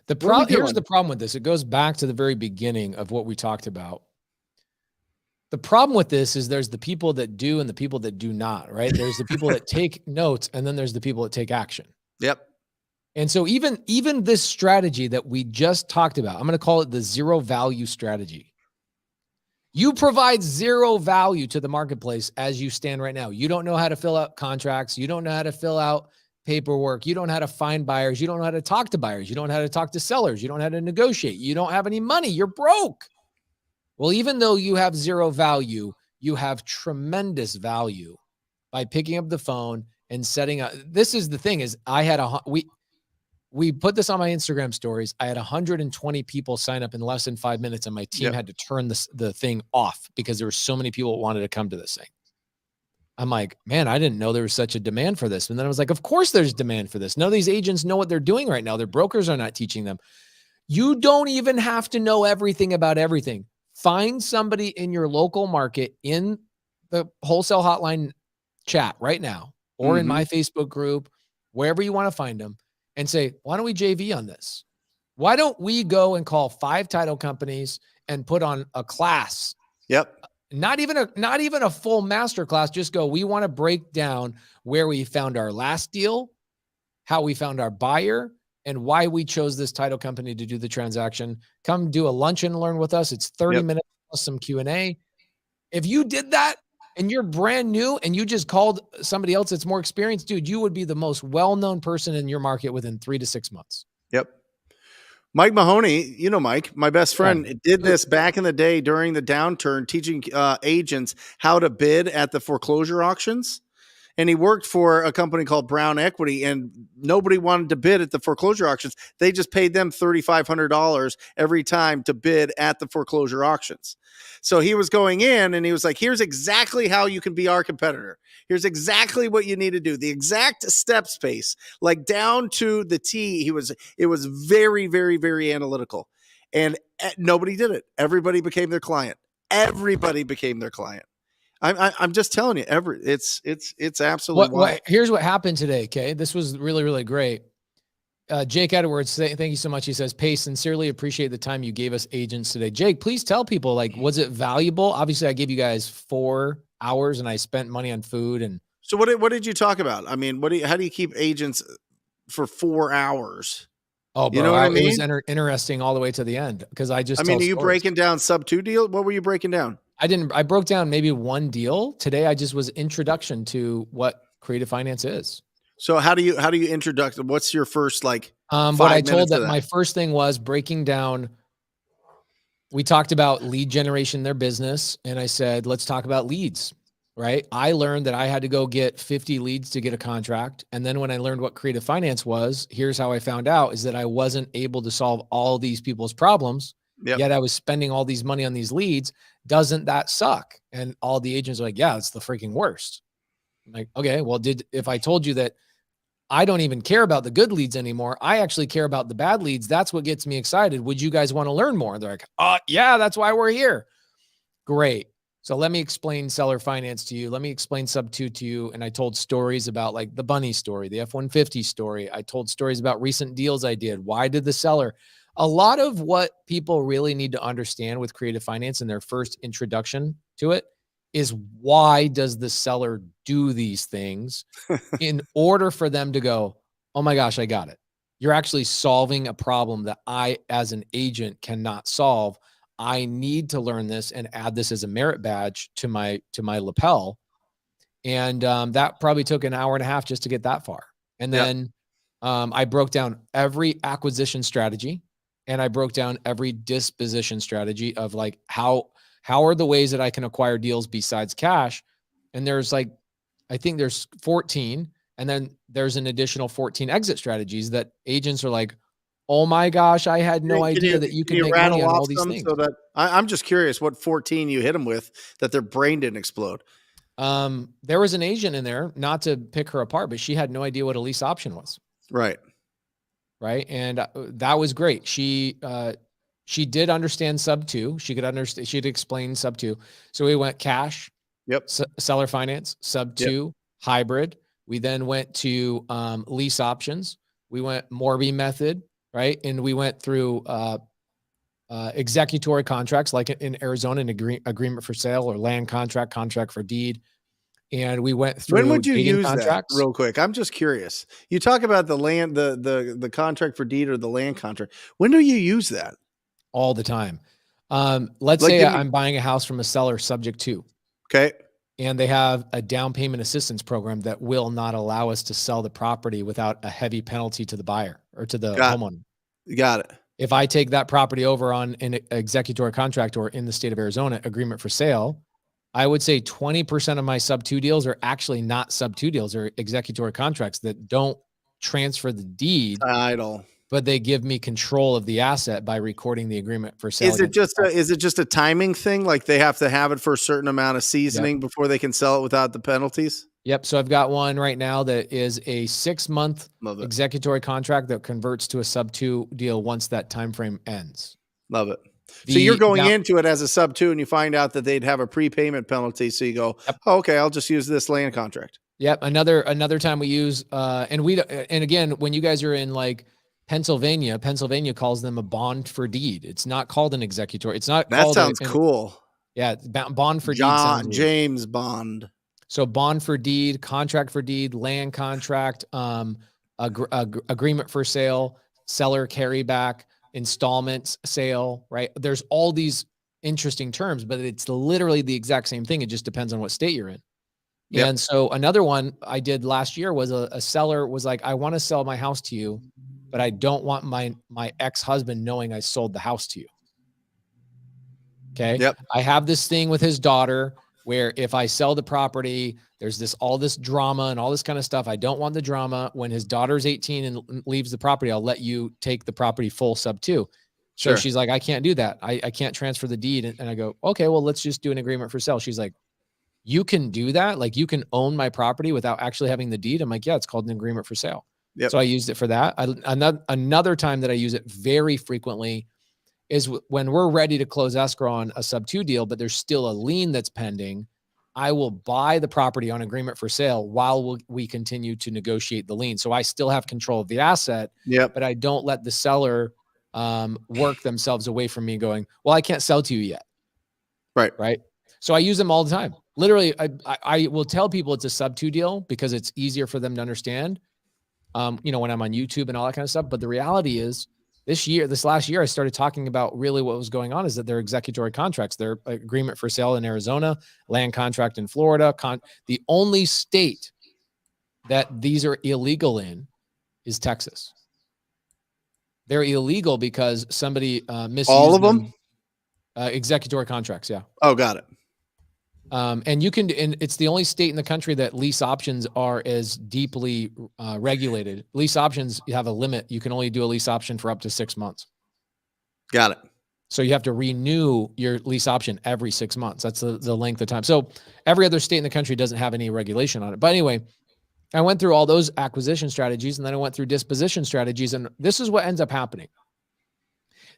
[SPEAKER 3] Here's the problem with this. It goes back to the very beginning of what we talked about. The problem with this is there's the people that do and the people that do not, right? There's the people that take notes, and then there's the people that take action.
[SPEAKER 2] Yep.
[SPEAKER 3] And so even this strategy that we just talked about, I'm going to call it the zero value strategy. You provide zero value to the marketplace as you stand right now. You don't know how to fill out contracts. You don't know how to fill out paperwork. You don't know how to find buyers. You don't know how to talk to buyers. You don't know how to talk to sellers. You don't know how to negotiate. You don't have any money. You're broke. Well, even though you have zero value, you have tremendous value by picking up the phone and setting up. This is the thing is we put this on my Instagram stories. I had 120 people sign up in less than 5 minutes, and my team had to turn the thing off because there were so many people that wanted to come to this thing. I'm like, man, I didn't know there was such a demand for this. And then I was like, of course there's demand for this. None of these agents know what they're doing right now. Their brokers are not teaching them. You don't even have to know everything about everything. Find somebody in your local market in the Wholesale Hotline chat right now, or in my Facebook group, wherever you want to find them, and say, why don't we JV on this? Why don't we go and call 5 title companies and put on a class?
[SPEAKER 2] Yep.
[SPEAKER 3] Not even a full master class. Just go, we want to break down where we found our last deal, how we found our buyer, and why we chose this title company to do the transaction. Come do a lunch and learn with us. It's 30 minutes plus some Q&A. If you did that and you're brand new and you just called somebody else that's more experienced, dude, you would be the most well-known person in your market within 3 to 6 months.
[SPEAKER 2] Yep. Mike Mahoney, you know Mike, my best friend, did this back in the day during the downturn, teaching agents how to bid at the foreclosure auctions. And he worked for a company called Brown Equity, and nobody wanted to bid at the foreclosure auctions. They just paid them $3,500 every time to bid at the foreclosure auctions. So he was going in and he was like, here's exactly how you can be our competitor. Here's exactly what you need to do. The exact step space, like down to the T. It was very, very, very analytical, and nobody did it. Everybody became their client. Everybody became their client. I'm just telling you, it's absolutely wild.
[SPEAKER 3] Here's what happened today. Okay. This was really, really great. Jake Edwards, thank you so much. He says, Pace, sincerely appreciate the time you gave us agents today. Jake, please tell people, like, was it valuable? Obviously I gave you guys 4 hours and I spent money on food. And
[SPEAKER 2] so what did you talk about? I mean, how do you keep agents for 4 hours?
[SPEAKER 3] Oh, bro,
[SPEAKER 2] you know what I mean?
[SPEAKER 3] It was interesting all the way to the end. Cause are you
[SPEAKER 2] breaking down sub-2 deal? What were you breaking down?
[SPEAKER 3] I broke down maybe one deal. Today I just was introduction to what creative finance is.
[SPEAKER 2] So how do you introduce? What's your first like
[SPEAKER 3] What I
[SPEAKER 2] 5
[SPEAKER 3] told
[SPEAKER 2] minutes of
[SPEAKER 3] that my first thing was breaking down. We talked about lead generation in their business, and I said, let's talk about leads, right? I learned that I had to go get 50 leads to get a contract. And then when I learned what creative finance was, here's how I found out is that I wasn't able to solve all these people's problems.
[SPEAKER 2] Yep.
[SPEAKER 3] Yet I was spending all these money on these leads. Doesn't that suck? And all the agents are like, yeah, it's the freaking worst. I'm like, okay, well, if I told you that I don't even care about the good leads anymore, I actually care about the bad leads. That's what gets me excited. Would you guys want to learn more? They're like, yeah, that's why we're here. Great. So let me explain seller finance to you. Let me explain sub-2 to you. And I told stories about like the bunny story, the F-150 story. I told stories about recent deals I did. Why did the seller? A lot of what people really need to understand with creative finance in their first introduction to it is, why does the seller do these things in order for them to go, oh my gosh, I got it. You're actually solving a problem that I, as an agent, cannot solve. I need to learn this and add this as a merit badge to my lapel. And that probably took an hour and a half just to get that far. And then I broke down every acquisition strategy, and I broke down every disposition strategy of like, how are the ways that I can acquire deals besides cash? And there's like, I think there's 14, and then there's an additional 14 exit strategies that agents are like, oh my gosh, I had no idea that you can make money on all these things.
[SPEAKER 2] So that I'm just curious what 14 you hit them with that their brain didn't explode.
[SPEAKER 3] There was an agent in there, not to pick her apart, but she had no idea what a lease option was.
[SPEAKER 2] Right.
[SPEAKER 3] Right. And that was great. She did understand sub-2. She could understand, she'd explain sub-2. So we went cash, seller finance, sub-2, hybrid. We then went to lease options. We went Morby method, right? And we went through executory contracts, like in Arizona, an agreement for sale, or land contract, contract for deed. And we went through.
[SPEAKER 2] When would you use contracts? That real quick? I'm just curious. You talk about the land, the contract for deed or the land contract. When do you use that?
[SPEAKER 3] All the time. Let's say I'm buying a house from a seller subject to.
[SPEAKER 2] Okay.
[SPEAKER 3] And they have a down payment assistance program that will not allow us to sell the property without a heavy penalty to the buyer or to the homeowner.
[SPEAKER 2] Got it.
[SPEAKER 3] If I take that property over on an executory contract, or in the state of Arizona, agreement for sale, I would say 20% of my sub-2 deals are actually not sub-2 deals, or executory contracts that don't transfer the deed
[SPEAKER 2] title,
[SPEAKER 3] but they give me control of the asset by recording the agreement for sale.
[SPEAKER 2] Is it just a timing thing? Like they have to have it for a certain amount of seasoning before they can sell it without the penalties?
[SPEAKER 3] Yep. So I've got one right now that is a 6-month executory contract that converts to a sub-2 deal once that time frame ends.
[SPEAKER 2] Love it. So you're going into it as a sub-2, and you find out that they'd have a prepayment penalty. So you go, oh, okay, I'll just use this land contract.
[SPEAKER 3] Yep. Another time we use, and again, when you guys are in like Pennsylvania calls them a bond for deed. It's not called an executory. It's not.
[SPEAKER 2] That sounds cool.
[SPEAKER 3] Yeah. Bond for deed.
[SPEAKER 2] James Bond.
[SPEAKER 3] So bond for deed, contract for deed, land contract, agreement for sale, seller carryback, installments sale, right? There's all these interesting terms, but it's literally the exact same thing. It just depends on what state you're in. Yep. And so another one I did last year was a seller was like, I want to sell my house to you, but I don't want my ex-husband knowing I sold the house to you. Okay.
[SPEAKER 2] Yep.
[SPEAKER 3] I have this thing with his daughter where if I sell the property, there's all this drama and all this kind of stuff. I don't want the drama. When his daughter's 18 and leaves the property, I'll let you take the property full sub-2. So she's like, I can't do that. I can't transfer the deed. And I go, okay, well, let's just do an agreement for sale. She's like, you can do that? Like you can own my property without actually having the deed? I'm like, yeah, it's called an agreement for sale. Yep. So I used it for that. Another time that I use it very frequently is when we're ready to close escrow on a sub-2 deal, but there's still a lien that's pending. I will buy the property on agreement for sale while we continue to negotiate the lien. So I still have control of the asset, but I don't let the seller work themselves away from me going, well, I can't sell to you yet. Right. So I use them all the time. Literally, I will tell people it's a sub-2 deal because it's easier for them to understand, when I'm on YouTube and all that kind of stuff. But the reality is this last year, I started talking about really what was going on is that they're executory contracts. They're agreement for sale in Arizona, land contract in Florida. The only state that these are illegal in is Texas. They're illegal because somebody misused
[SPEAKER 2] All of them?
[SPEAKER 3] Executory contracts, yeah.
[SPEAKER 2] Oh, got it.
[SPEAKER 3] And it's the only state in the country that lease options are as deeply regulated. Lease options, you have a limit. You can only do a lease option for up to 6 months.
[SPEAKER 2] Got it.
[SPEAKER 3] So you have to renew your lease option every 6 months. That's the length of time. So every other state in the country doesn't have any regulation on it. But anyway, I went through all those acquisition strategies, and then I went through disposition strategies. And this is what ends up happening.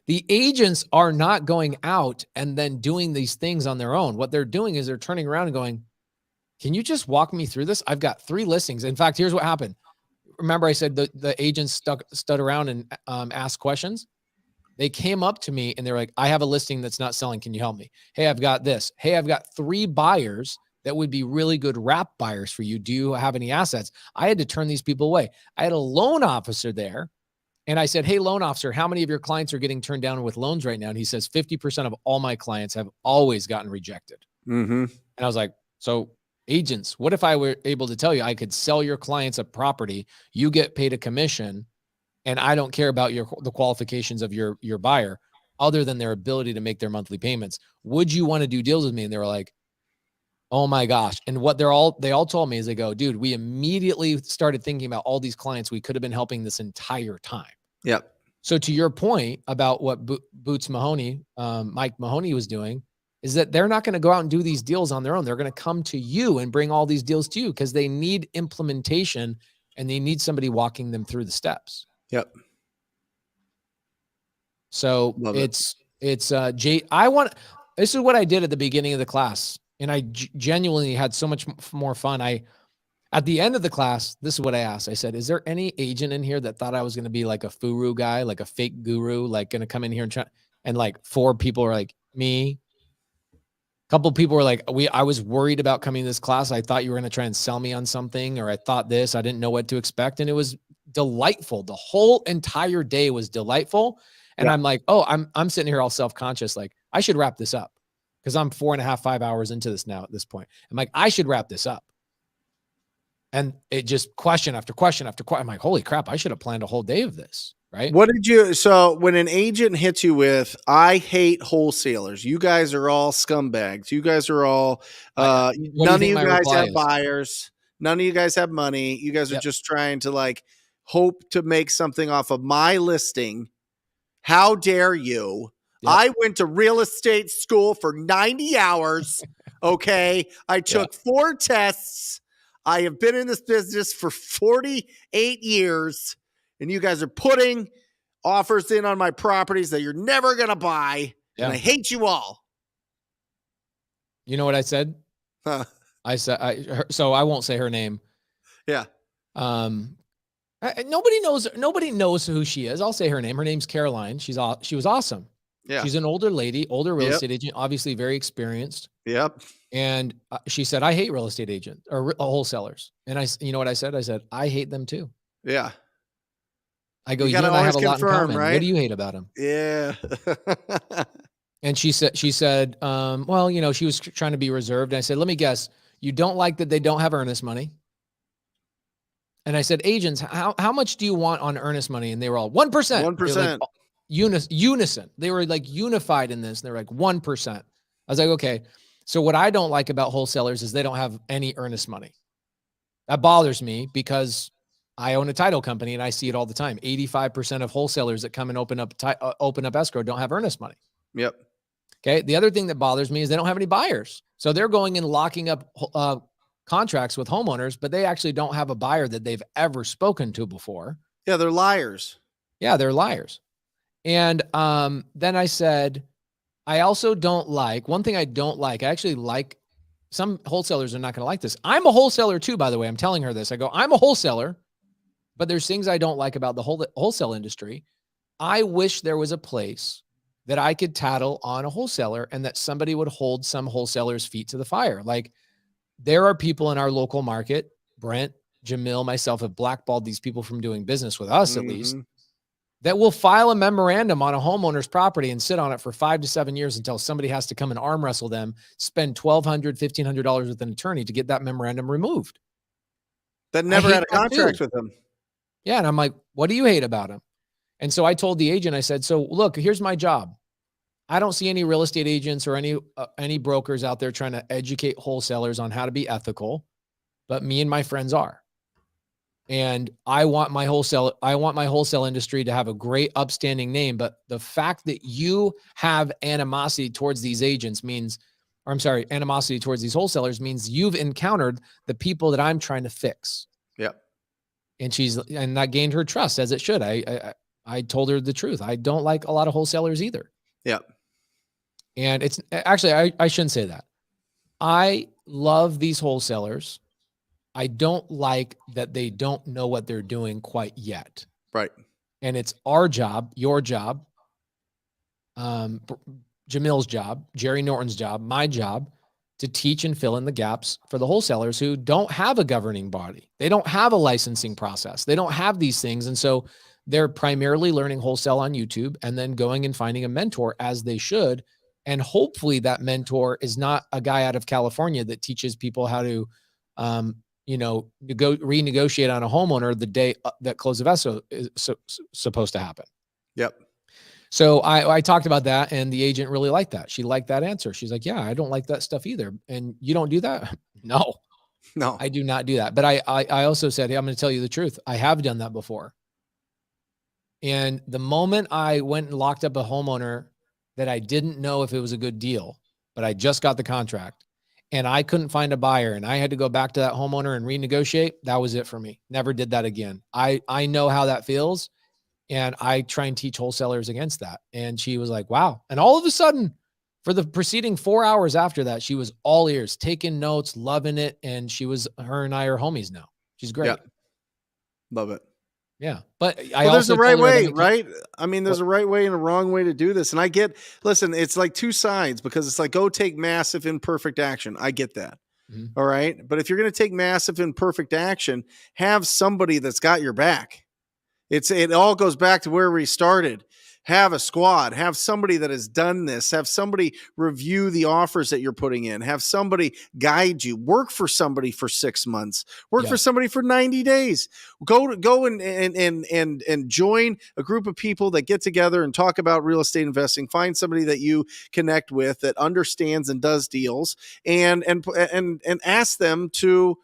[SPEAKER 3] The agents are not going out and then doing these things on their own. What they're doing is they're turning around and going, can you just walk me through this? I've got 3 listings. In fact, here's what happened. Remember I said the agents stood around and asked questions? They came up to me and they're like, I have a listing that's not selling. Can you help me? Hey, I've got this. Hey, I've got 3 buyers that would be really good wrap buyers for you. Do you have any assets? I had to turn these people away. I had a loan officer there. And I said, hey, loan officer, how many of your clients are getting turned down with loans right now? And he says, 50% of all my clients have always gotten rejected.
[SPEAKER 2] Mm-hmm.
[SPEAKER 3] And I was like, so agents, what if I were able to tell you I could sell your clients a property, you get paid a commission, and I don't care about the qualifications of your buyer other than their ability to make their monthly payments. Would you want to do deals with me? And they were like, oh my gosh. And what they all told me is they go, dude, we immediately started thinking about all these clients we could have been helping this entire time.
[SPEAKER 2] Yep.
[SPEAKER 3] So to your point about what Boots Mahoney, Mike Mahoney was doing, is that they're not going to go out and do these deals on their own. They're going to come to you and bring all these deals to you because they need implementation and they need somebody walking them through the steps.
[SPEAKER 2] Yep.
[SPEAKER 3] So
[SPEAKER 2] Love
[SPEAKER 3] this is what I did at the beginning of the class. And I genuinely had so much more fun. At the end of the class, this is what I asked. I said, is there any agent in here that thought I was going to be like a furu guy, like a fake guru, like going to come in here and try? And like 4 people are like, me. A couple of people were like, I was worried about coming to this class. I thought you were going to try and sell me on something, or I thought this, I didn't know what to expect. And it was delightful. The whole entire day was delightful. And I'm like, oh, I'm sitting here all self-conscious. Like I should wrap this up because I'm 4.5, 5 hours into this now at this point. I'm like, I should wrap this up. And it just question after question after question. I'm like, holy crap, I should have planned a whole day of this, right?
[SPEAKER 2] So when an agent hits you with, I hate wholesalers, you guys are all scumbags. You guys are all, none of you guys have buyers. None of you guys have money. You guys are just trying to like hope to make something off of my listing. How dare you? Yep. I went to real estate school for 90 hours. Okay. I took 4 tests. I have been in this business for 48 years, and you guys are putting offers in on my properties that you're never going to buy, and I hate you all.
[SPEAKER 3] You know what I said?
[SPEAKER 2] Huh.
[SPEAKER 3] I said, so I won't say her name.
[SPEAKER 2] Yeah.
[SPEAKER 3] Nobody knows who she is. I'll say her name. Her name's Caroline. She was awesome. Yeah. She's an older lady, older real estate agent, obviously very experienced.
[SPEAKER 2] Yep.
[SPEAKER 3] And she said, I hate real estate agents or wholesalers. And you know what I said? I said, I hate them too.
[SPEAKER 2] Yeah.
[SPEAKER 3] I go, you and I have a lot in common.
[SPEAKER 2] Right?
[SPEAKER 3] What do you hate about them?
[SPEAKER 2] Yeah.
[SPEAKER 3] And she said, well, you know, she was trying to be reserved. And I said, let me guess, you don't like that they don't have earnest money? And I said, agents, how much do you want on earnest money? And they were all 1%.
[SPEAKER 2] 1%.
[SPEAKER 3] Like, unison. They were like unified in this. And they're like 1%. I was like, okay. So what I don't like about wholesalers is they don't have any earnest money. That bothers me because I own a title company and I see it all the time. 85% of wholesalers that come and open up escrow don't have earnest money.
[SPEAKER 2] Yep.
[SPEAKER 3] Okay. The other thing that bothers me is they don't have any buyers. So they're going and locking up contracts with homeowners, but they actually don't have a buyer that they've ever spoken to before.
[SPEAKER 2] Yeah, they're liars.
[SPEAKER 3] Yeah, they're liars. And then I said, I also don't like, one thing I don't like, I actually like, some wholesalers are not going to like this. I'm a wholesaler too, by the way. I'm telling her this. I go, I'm a wholesaler, but there's things I don't like about the wholesale industry. I wish there was a place that I could tattle on a wholesaler and that somebody would hold some wholesalers' feet to the fire. Like there are people in our local market, Brent, Jamil, myself have blackballed these people from doing business with us at least, that will file a memorandum on a homeowner's property and sit on it for 5 to 7 years until somebody has to come and arm wrestle them, spend $1,200, $1,500 with an attorney to get that memorandum removed.
[SPEAKER 2] That
[SPEAKER 3] I
[SPEAKER 2] never
[SPEAKER 3] hate
[SPEAKER 2] had a
[SPEAKER 3] that
[SPEAKER 2] contract
[SPEAKER 3] too.
[SPEAKER 2] with him.
[SPEAKER 3] Yeah. And I'm like, what do you hate about him? And so I told the agent, I said, so look, here's my job. I don't see any real estate agents or any brokers out there trying to educate wholesalers on how to be ethical, but me and my friends are. And I want my wholesale industry to have a great upstanding name. But the fact that you have animosity towards these agents means, or I'm sorry, animosity towards these wholesalers means you've encountered the people that I'm trying to fix.
[SPEAKER 2] Yep.
[SPEAKER 3] And that gained her trust, as it should. I told her the truth. I don't like a lot of wholesalers either.
[SPEAKER 2] Yep.
[SPEAKER 3] And it's actually, I shouldn't say that. I love these wholesalers. I don't like that they don't know what they're doing quite yet.
[SPEAKER 2] Right.
[SPEAKER 3] And it's our job, your job, Jamil's job, Jerry Norton's job, my job to teach and fill in the gaps for the wholesalers who don't have a governing body. They don't have a licensing process. They don't have these things. And so they're primarily learning wholesale on YouTube and then going and finding a mentor, as they should. And hopefully that mentor is not a guy out of California that teaches people how to, renegotiate on a homeowner the day that close of escrow is supposed to happen.
[SPEAKER 2] Yep.
[SPEAKER 3] So I talked about that, and the agent really liked that. She liked that answer. She's like, yeah, I don't like that stuff either. And you don't do that? No, I do not do that. But I also said, hey, I'm going to tell you the truth. I have done that before. And the moment I went and locked up a homeowner that I didn't know if it was a good deal, but I just got the contract and I couldn't find a buyer and I had to go back to that homeowner and renegotiate, that was it for me. Never did that again. I know how that feels. And I try and teach wholesalers against that. And she was like, wow. And all of a sudden, for the preceding 4 hours after that, she was all ears, taking notes, loving it. And her and I are homies now. She's great.
[SPEAKER 2] Yeah. Love it.
[SPEAKER 3] Yeah. But
[SPEAKER 2] there's a right way, right? I mean, there's a right way and a wrong way to do this. And listen, it's like two sides, because it's like, go take massive imperfect action. I get that. Mm-hmm. All right. But if you're going to take massive imperfect action, have somebody that's got your back. It all goes back to where we started. Have a squad, have somebody that has done this, have somebody review the offers that you're putting in, have somebody guide you, work for somebody for 6 months, work for somebody for 90 days, go and join a group of people that get together and talk about real estate investing. Find somebody that you connect with that understands and does deals, and ask them to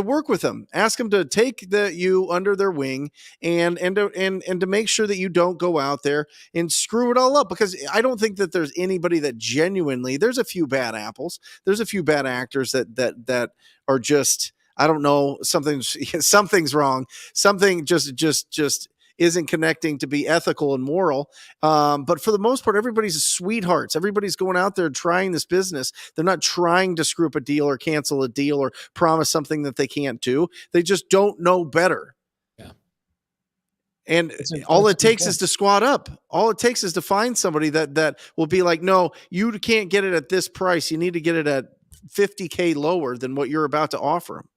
[SPEAKER 2] work with them. Ask them to take you under their wing and to make sure that you don't go out there and screw it all up, because I don't think that there's anybody that genuinely, there's a few bad apples. There's a few bad actors that are just, I don't know, something's wrong. Something just isn't connecting to be ethical and moral. But for the most part, everybody's sweethearts. Everybody's going out there trying this business. They're not trying to screw up a deal or cancel a deal or promise something that they can't do. They just don't know better. Yeah. And all it takes is to squat up. All it takes is to find somebody that will be like, no, you can't get it at this price. You need to get it at $50K lower than what you're about to offer them.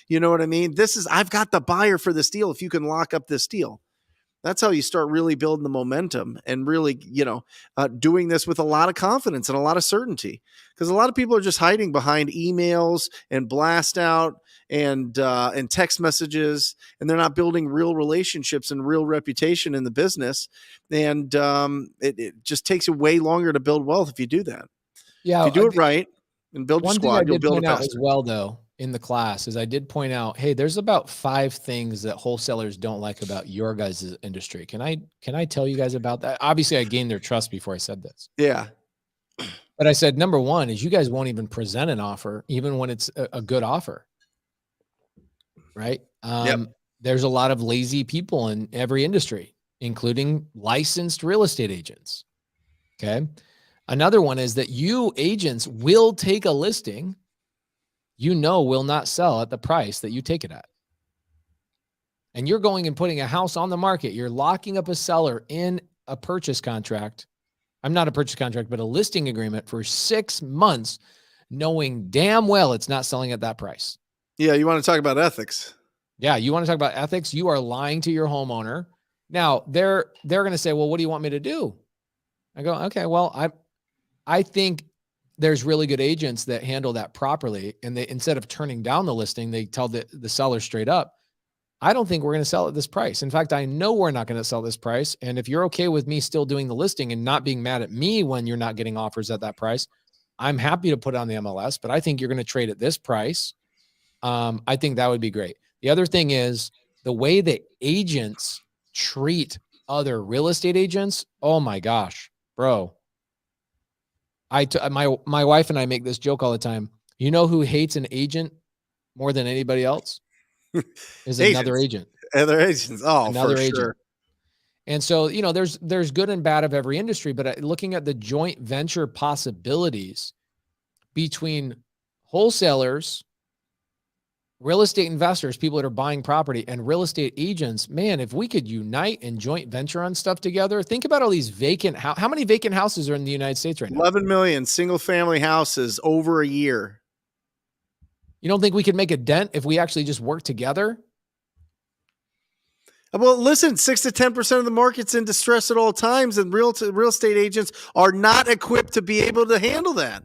[SPEAKER 2] You know what I mean? I've got the buyer for this deal. If you can lock up this deal. That's how you start really building the momentum and really, doing this with a lot of confidence and a lot of certainty, because a lot of people are just hiding behind emails and blast out and text messages, and they're not building real relationships and real reputation in the business. And it just takes you way longer to build wealth if you do that. Yeah. If you do it right and build your squad, you'll build it faster.
[SPEAKER 3] As well, though, in the class is I did point out, hey, there's about 5 things that wholesalers don't like about your guys' industry. Can I tell you guys about that? Obviously, I gained their trust before I said this.
[SPEAKER 2] Yeah.
[SPEAKER 3] But I said, number 1 is you guys won't even present an offer, even when it's a good offer. Right? There's a lot of lazy people in every industry, including licensed real estate agents. Okay. Another one is that you agents will take a listing will not sell at the price that you take it at. And you're going and putting a house on the market. You're locking up a seller in a purchase contract. I'm not a purchase contract, but a listing agreement for 6 months, knowing damn well it's not selling at that price.
[SPEAKER 2] Yeah. You want to talk about ethics?
[SPEAKER 3] Yeah. You want to talk about ethics? You are lying to your homeowner. Now they're going to say, well, what do you want me to do? I go, okay, well, I think there's really good agents that handle that properly. And they, instead of turning down the listing, they tell the seller straight up, I don't think we're going to sell at this price. In fact, I know we're not going to sell this price. And if you're okay with me still doing the listing and not being mad at me when you're not getting offers at that price, I'm happy to put it on the MLS, but I think you're going to trade at this price. I think that would be great. The other thing is the way that agents treat other real estate agents. Oh my gosh, bro. My wife and I make this joke all the time. You know who hates an agent more than anybody else? Is another agent.
[SPEAKER 2] Other agents. Oh,
[SPEAKER 3] Another
[SPEAKER 2] for
[SPEAKER 3] agent.
[SPEAKER 2] sure.
[SPEAKER 3] And so, you know, there's good and bad of every industry, but looking at the joint venture possibilities between wholesalers, real estate investors, people that are buying property, and real estate agents, man, if we could unite and joint venture on stuff together, think about all these vacant how many vacant houses are in the United States right now?
[SPEAKER 2] 11 million single family houses over a year.
[SPEAKER 3] You don't think we could make a dent if we actually just work together?
[SPEAKER 2] Well, listen, 6 to 10% of the market's in distress at all times, and real estate agents are not equipped to be able to handle that.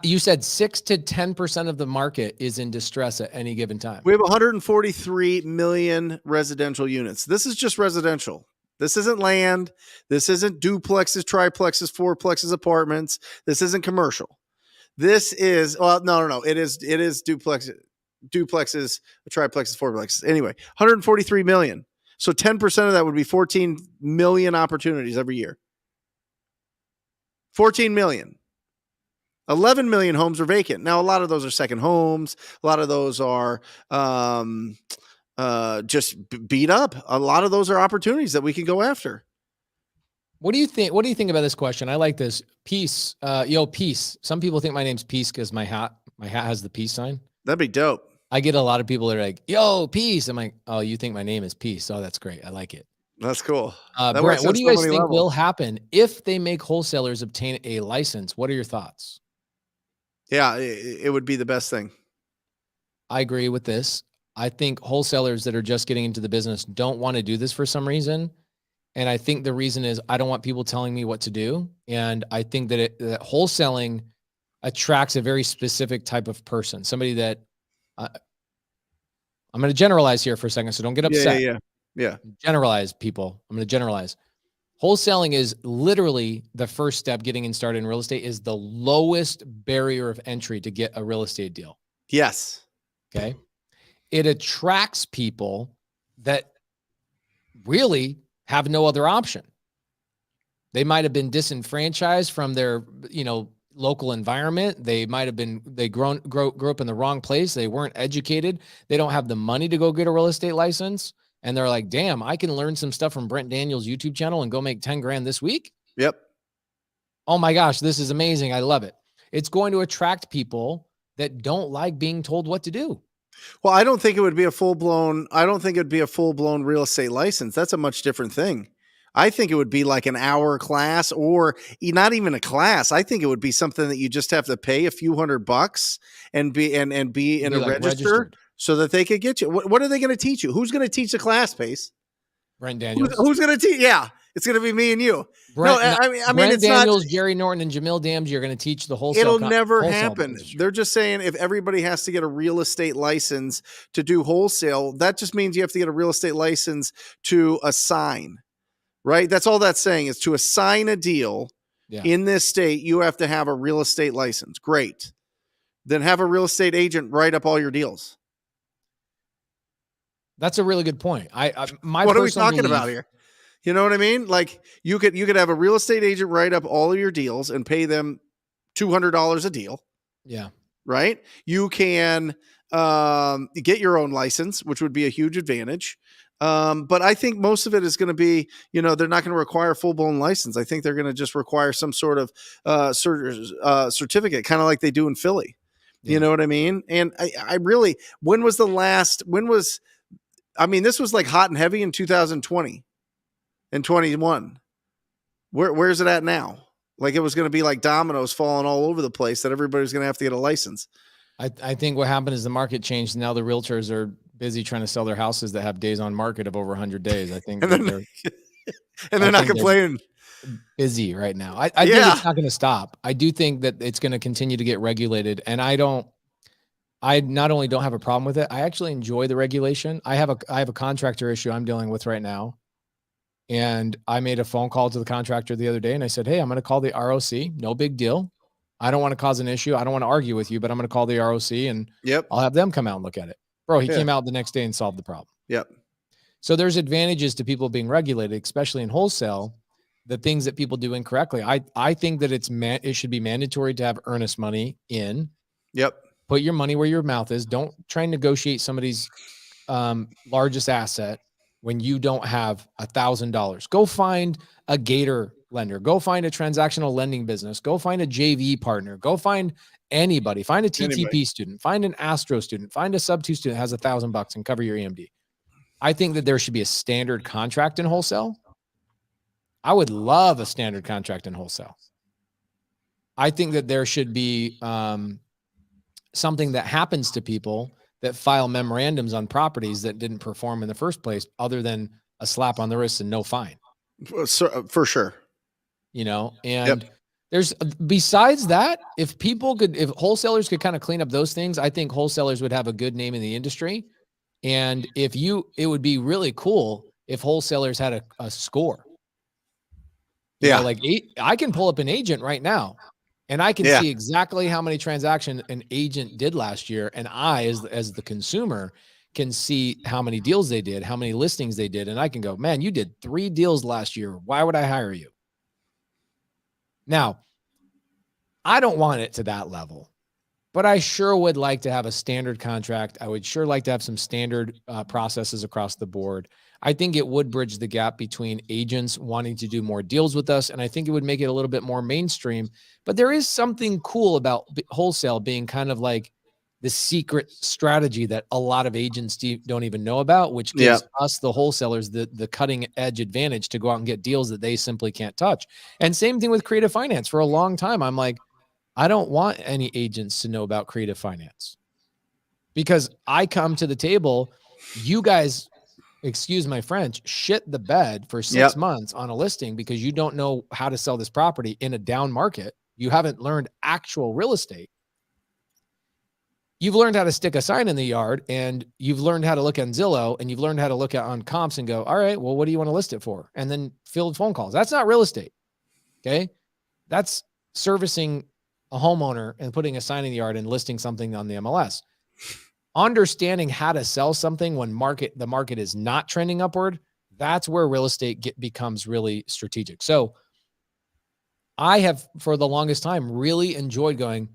[SPEAKER 3] You said 6 to 10% of the market is in distress at any given time.
[SPEAKER 2] We have 143 million residential units. This is just residential. This isn't land. This isn't duplexes, triplexes, fourplexes, apartments. This isn't commercial. This is, well, no. It is duplexes, triplexes, fourplexes. Anyway, 143 million. So 10% of that would be 14 million opportunities every year. 14 million. 11 million homes are vacant. Now, a lot of those are second homes. A lot of those are just beat up. A lot of those are opportunities that we can go after.
[SPEAKER 3] What do you think? What do you think about this question? I like this. Peace. Peace. Some people think my name's Peace because my hat has the peace sign.
[SPEAKER 2] That'd be dope.
[SPEAKER 3] I get a lot of people that are like, yo, Peace. I'm like, oh, you think my name is Peace? Oh, that's great. I like it.
[SPEAKER 2] That's cool.
[SPEAKER 3] Brent, what do you guys think will happen if they make wholesalers obtain a license? What are your thoughts?
[SPEAKER 2] Yeah, it would be the best thing.
[SPEAKER 3] I agree with this. I think wholesalers that are just getting into the business don't want to do this for some reason. And I think the reason is I don't want people telling me what to do. And I think that that wholesaling attracts a very specific type of person, somebody that I'm going to generalize here for a second, so don't get upset.
[SPEAKER 2] Yeah.
[SPEAKER 3] Generalize, people. I'm going to generalize. Wholesaling is literally the first step getting started in real estate, is the lowest barrier of entry to get a real estate deal.
[SPEAKER 2] Yes.
[SPEAKER 3] Okay. It attracts people that really have no other option. They might have been disenfranchised from their, local environment. They might have been, grew up in the wrong place. They weren't educated. They don't have the money to go get a real estate license. And they're like, damn, I can learn some stuff from Brent Daniels' YouTube channel and go make 10 grand this week.
[SPEAKER 2] Yep.
[SPEAKER 3] Oh my gosh, this is amazing. I love it. It's going to attract people that don't like being told what to do.
[SPEAKER 2] Well, I don't think it would be a full-blown real estate license. That's a much different thing. I think it would be like an hour class, or not even a class. I think it would be something that you just have to pay a few $100 and be in a register so that they could get you. What are they going to teach you? Who's going to teach the class, Pace?
[SPEAKER 3] Brent Daniels.
[SPEAKER 2] Who's going to teach? Yeah, it's going to be me and you.
[SPEAKER 3] Brent Daniels, Jerry Norton, and Jamil Damji are going to teach the wholesale.
[SPEAKER 2] It'll never happen. They're just saying if everybody has to get a real estate license to do wholesale, that just means you have to get a real estate license to assign. Right? That's all that's saying, is to assign a deal in this state, you have to have a real estate license. Great. Then have a real estate agent write up all your deals.
[SPEAKER 3] That's a really good point.
[SPEAKER 2] What are we talking about here? You know what I mean? Like you could have a real estate agent write up all of your deals and pay them $200 a deal.
[SPEAKER 3] Yeah.
[SPEAKER 2] Right? You can get your own license, which would be a huge advantage. But I think most of it is going to be, they're not going to require a full-blown license. I think they're going to just require some sort of certificate, kind of like they do in Philly. Yeah. You know what I mean? And I really, this was like hot and heavy in 2020 and 21. Where's it at now? Like it was going to be like dominoes falling all over the place that everybody's going to have to get a license.
[SPEAKER 3] I think what happened is the market changed. Now the realtors are busy trying to sell their houses that have days on market of over 100 days. I think,
[SPEAKER 2] and they're not complaining.
[SPEAKER 3] busy right now. I think
[SPEAKER 2] Yeah.
[SPEAKER 3] it's not going to stop. I do think that it's going to continue to get regulated. And I not only don't have a problem with it, I actually enjoy the regulation. I have a contractor issue I'm dealing with right now. And I made a phone call to the contractor the other day and I said, hey, I'm going to call the ROC. No big deal. I don't want to cause an issue. I don't want to argue with you, but I'm going to call the ROC and
[SPEAKER 2] Yep.
[SPEAKER 3] I'll have them come out and look at it. Bro, he
[SPEAKER 2] Yeah.
[SPEAKER 3] came out the next day and solved the problem.
[SPEAKER 2] Yep.
[SPEAKER 3] So there's advantages to people being regulated, especially in wholesale, the things that people do incorrectly. I think that it should be mandatory to have earnest money in.
[SPEAKER 2] Yep.
[SPEAKER 3] Put your money where your mouth is. Don't try and negotiate somebody's largest asset when you don't have $1,000. Go find a Gator lender. Go find a transactional lending business. Go find a JV partner. Go find anybody. Find a TTP student. Find an Astro student. Find a sub 2 student that has $1,000 and cover your EMD. I think that there should be a standard contract in wholesale. I would love a standard contract in wholesale. I think that there should be something that happens to people that file memorandums on properties that didn't perform in the first place, other than a slap on the wrist and no fine.
[SPEAKER 2] For sure.
[SPEAKER 3] You know, and there's, besides that, if wholesalers could kind of clean up those things, I think wholesalers would have a good name in the industry. And it would be really cool if wholesalers had a score. You know, like I can pull up an agent right now and I can see exactly how many transactions an agent did last year. And I, as the consumer, can see how many deals they did, how many listings they did. And I can go, man, you did 3 deals last year. Why would I hire you? Now, I don't want it to that level, but I sure would like to have a standard contract. I would sure like to have some standard processes across the board. I think it would bridge the gap between agents wanting to do more deals with us, and I think it would make it a little bit more mainstream. But there is something cool about wholesale being kind of like the secret strategy that a lot of agents don't even know about, which gives us, the wholesalers, the cutting edge advantage to go out and get deals that they simply can't touch. And same thing with creative finance. For a long time, I'm like, I don't want any agents to know about creative finance, because I come to the table, you guys, excuse my French, shit the bed for 6 months on a listing because you don't know how to sell this property in a down market. You haven't learned actual real estate. You've learned how to stick a sign in the yard, and you've learned how to look on Zillow, and you've learned how to look on comps and go, all right, well, what do you want to list it for? And then field phone calls. That's not real estate. Okay. That's servicing a homeowner and putting a sign in the yard and listing something on the MLS. Understanding how to sell something when the market is not trending upward, that's where real estate becomes really strategic. So I have, for the longest time, really enjoyed going,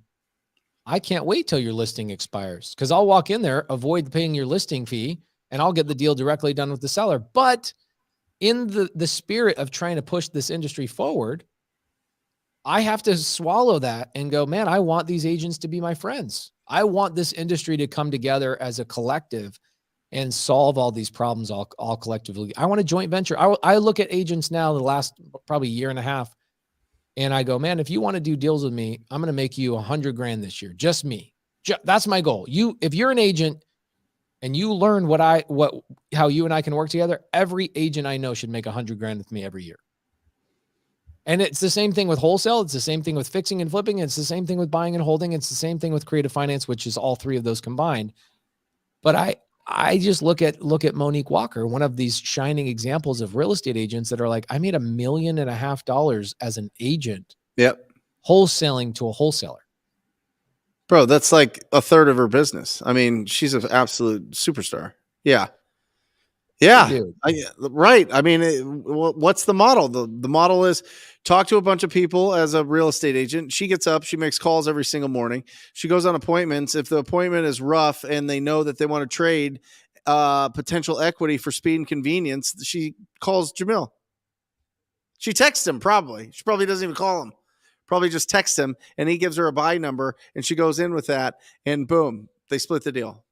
[SPEAKER 3] I can't wait till your listing expires, because I'll walk in there, avoid paying your listing fee, and I'll get the deal directly done with the seller. But in the spirit of trying to push this industry forward, I have to swallow that and go, man, I want these agents to be my friends. I want this industry to come together as a collective and solve all these problems all collectively. I want a joint venture. I look at agents now, the last probably year and a half, and I go, man, if you want to do deals with me, I'm going to make you $100 grand this year. Just me. That's my goal. If you're an agent and you learn how you and I can work together, every agent I know should make $100 grand with me every year. And it's the same thing with wholesale. It's the same thing with fixing and flipping. It's the same thing with buying and holding. It's the same thing with creative finance, which is all 3 of those combined. But I just look at Monique Walker, one of these shining examples of real estate agents that are like, I made $1.5 million as an agent. Wholesaling to a wholesaler.
[SPEAKER 2] Bro, that's like a third of her business. I mean, she's an absolute superstar. Yeah. Right. I mean, what's the model? The model is talk to a bunch of people as a real estate agent. She gets up, she makes calls every single morning. She goes on appointments. If the appointment is rough and they know that they want to trade potential equity for speed and convenience, she calls Jamil. She texts him probably. She probably doesn't even call him. Probably just texts him, and he gives her a buy number, and she goes in with that, and boom, they split the deal.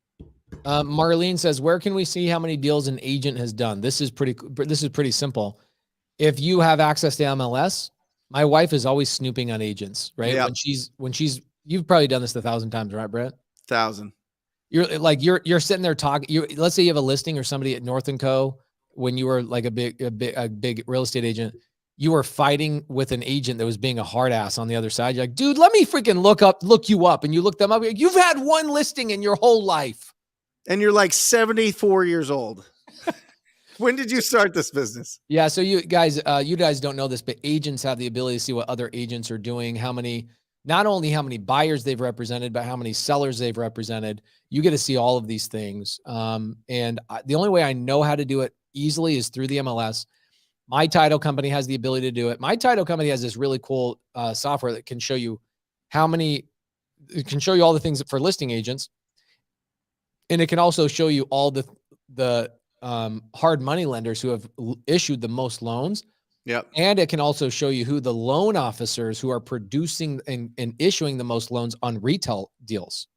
[SPEAKER 3] Marlene says, where can we see how many deals an agent has done? This is pretty simple. If you have access to MLS, my wife is always snooping on agents, right?
[SPEAKER 2] Yep.
[SPEAKER 3] When she's, you've probably done this 1,000 times, right, Brett?
[SPEAKER 2] 1,000.
[SPEAKER 3] You're sitting there talking. Let's say you have a listing or somebody at North & Co. when you were like a big real estate agent, you were fighting with an agent that was being a hard ass on the other side. You're like, dude, let me freaking look you up. And you look them up. You've had one listing in your whole life.
[SPEAKER 2] And you're like 74 years old. When did you start this business?
[SPEAKER 3] Yeah. So you guys don't know this, but agents have the ability to see what other agents are doing, not only how many buyers they've represented, but how many sellers they've represented. You get to see all of these things. The only way I know how to do it easily is through the MLS. My title company has the ability to do it. My title company has this really cool software that can show you all the things for listing agents. And it can also show you all the hard money lenders who have issued the most loans.
[SPEAKER 2] Yep.
[SPEAKER 3] And it can also show you who the loan officers who are producing and issuing the most loans on retail deals.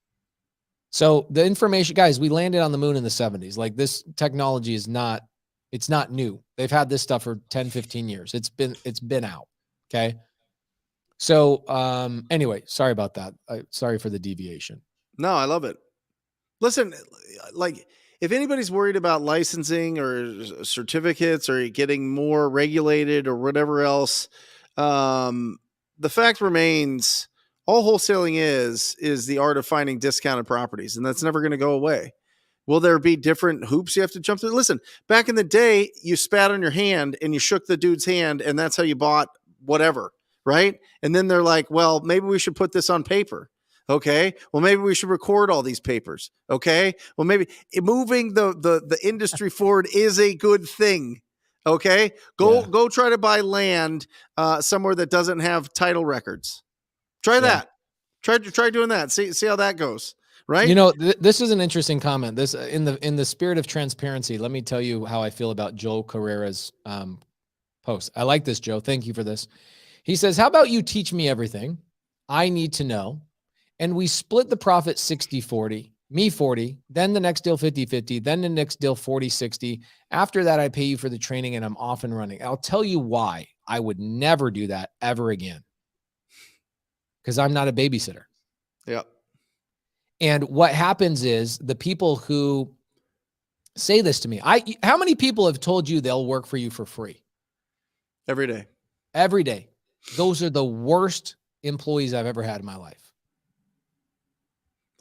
[SPEAKER 3] So the information, guys, we landed on the moon in the 70s. Like, this technology it's not new. They've had this stuff for 10, 15 years. It's been out. Okay. So anyway, sorry about that. Sorry for the deviation.
[SPEAKER 2] No, I love it. Listen, like, if anybody's worried about licensing or certificates or getting more regulated or whatever else, the fact remains, all wholesaling is the art of finding discounted properties, and that's never going to go away. Will there be different hoops you have to jump through? Listen, back in the day, you spat on your hand and you shook the dude's hand, and that's how you bought whatever, right? And then they're like, well, maybe we should put this on paper. Okay. Well, maybe we should record all these papers. Okay. Well, maybe moving the industry forward is a good thing. Okay. Go try to buy land somewhere that doesn't have title records. Try that. Try doing that. See how that goes. Right.
[SPEAKER 3] This is an interesting comment. This in the spirit of transparency, let me tell you how I feel about Joe Carrera's post. I like this, Joe. Thank you for this. He says, how about you teach me everything I need to know? And we split the profit 60-40, me 40, then the next deal 50-50, then the next deal 40-60. After that, I pay you for the training and I'm off and running. I'll tell you why I would never do that ever again. Because I'm not a babysitter.
[SPEAKER 2] Yep.
[SPEAKER 3] And what happens is the people who say this to me, how many people have told you they'll work for you for free?
[SPEAKER 2] Every day.
[SPEAKER 3] Every day. Those are the worst employees I've ever had in my life.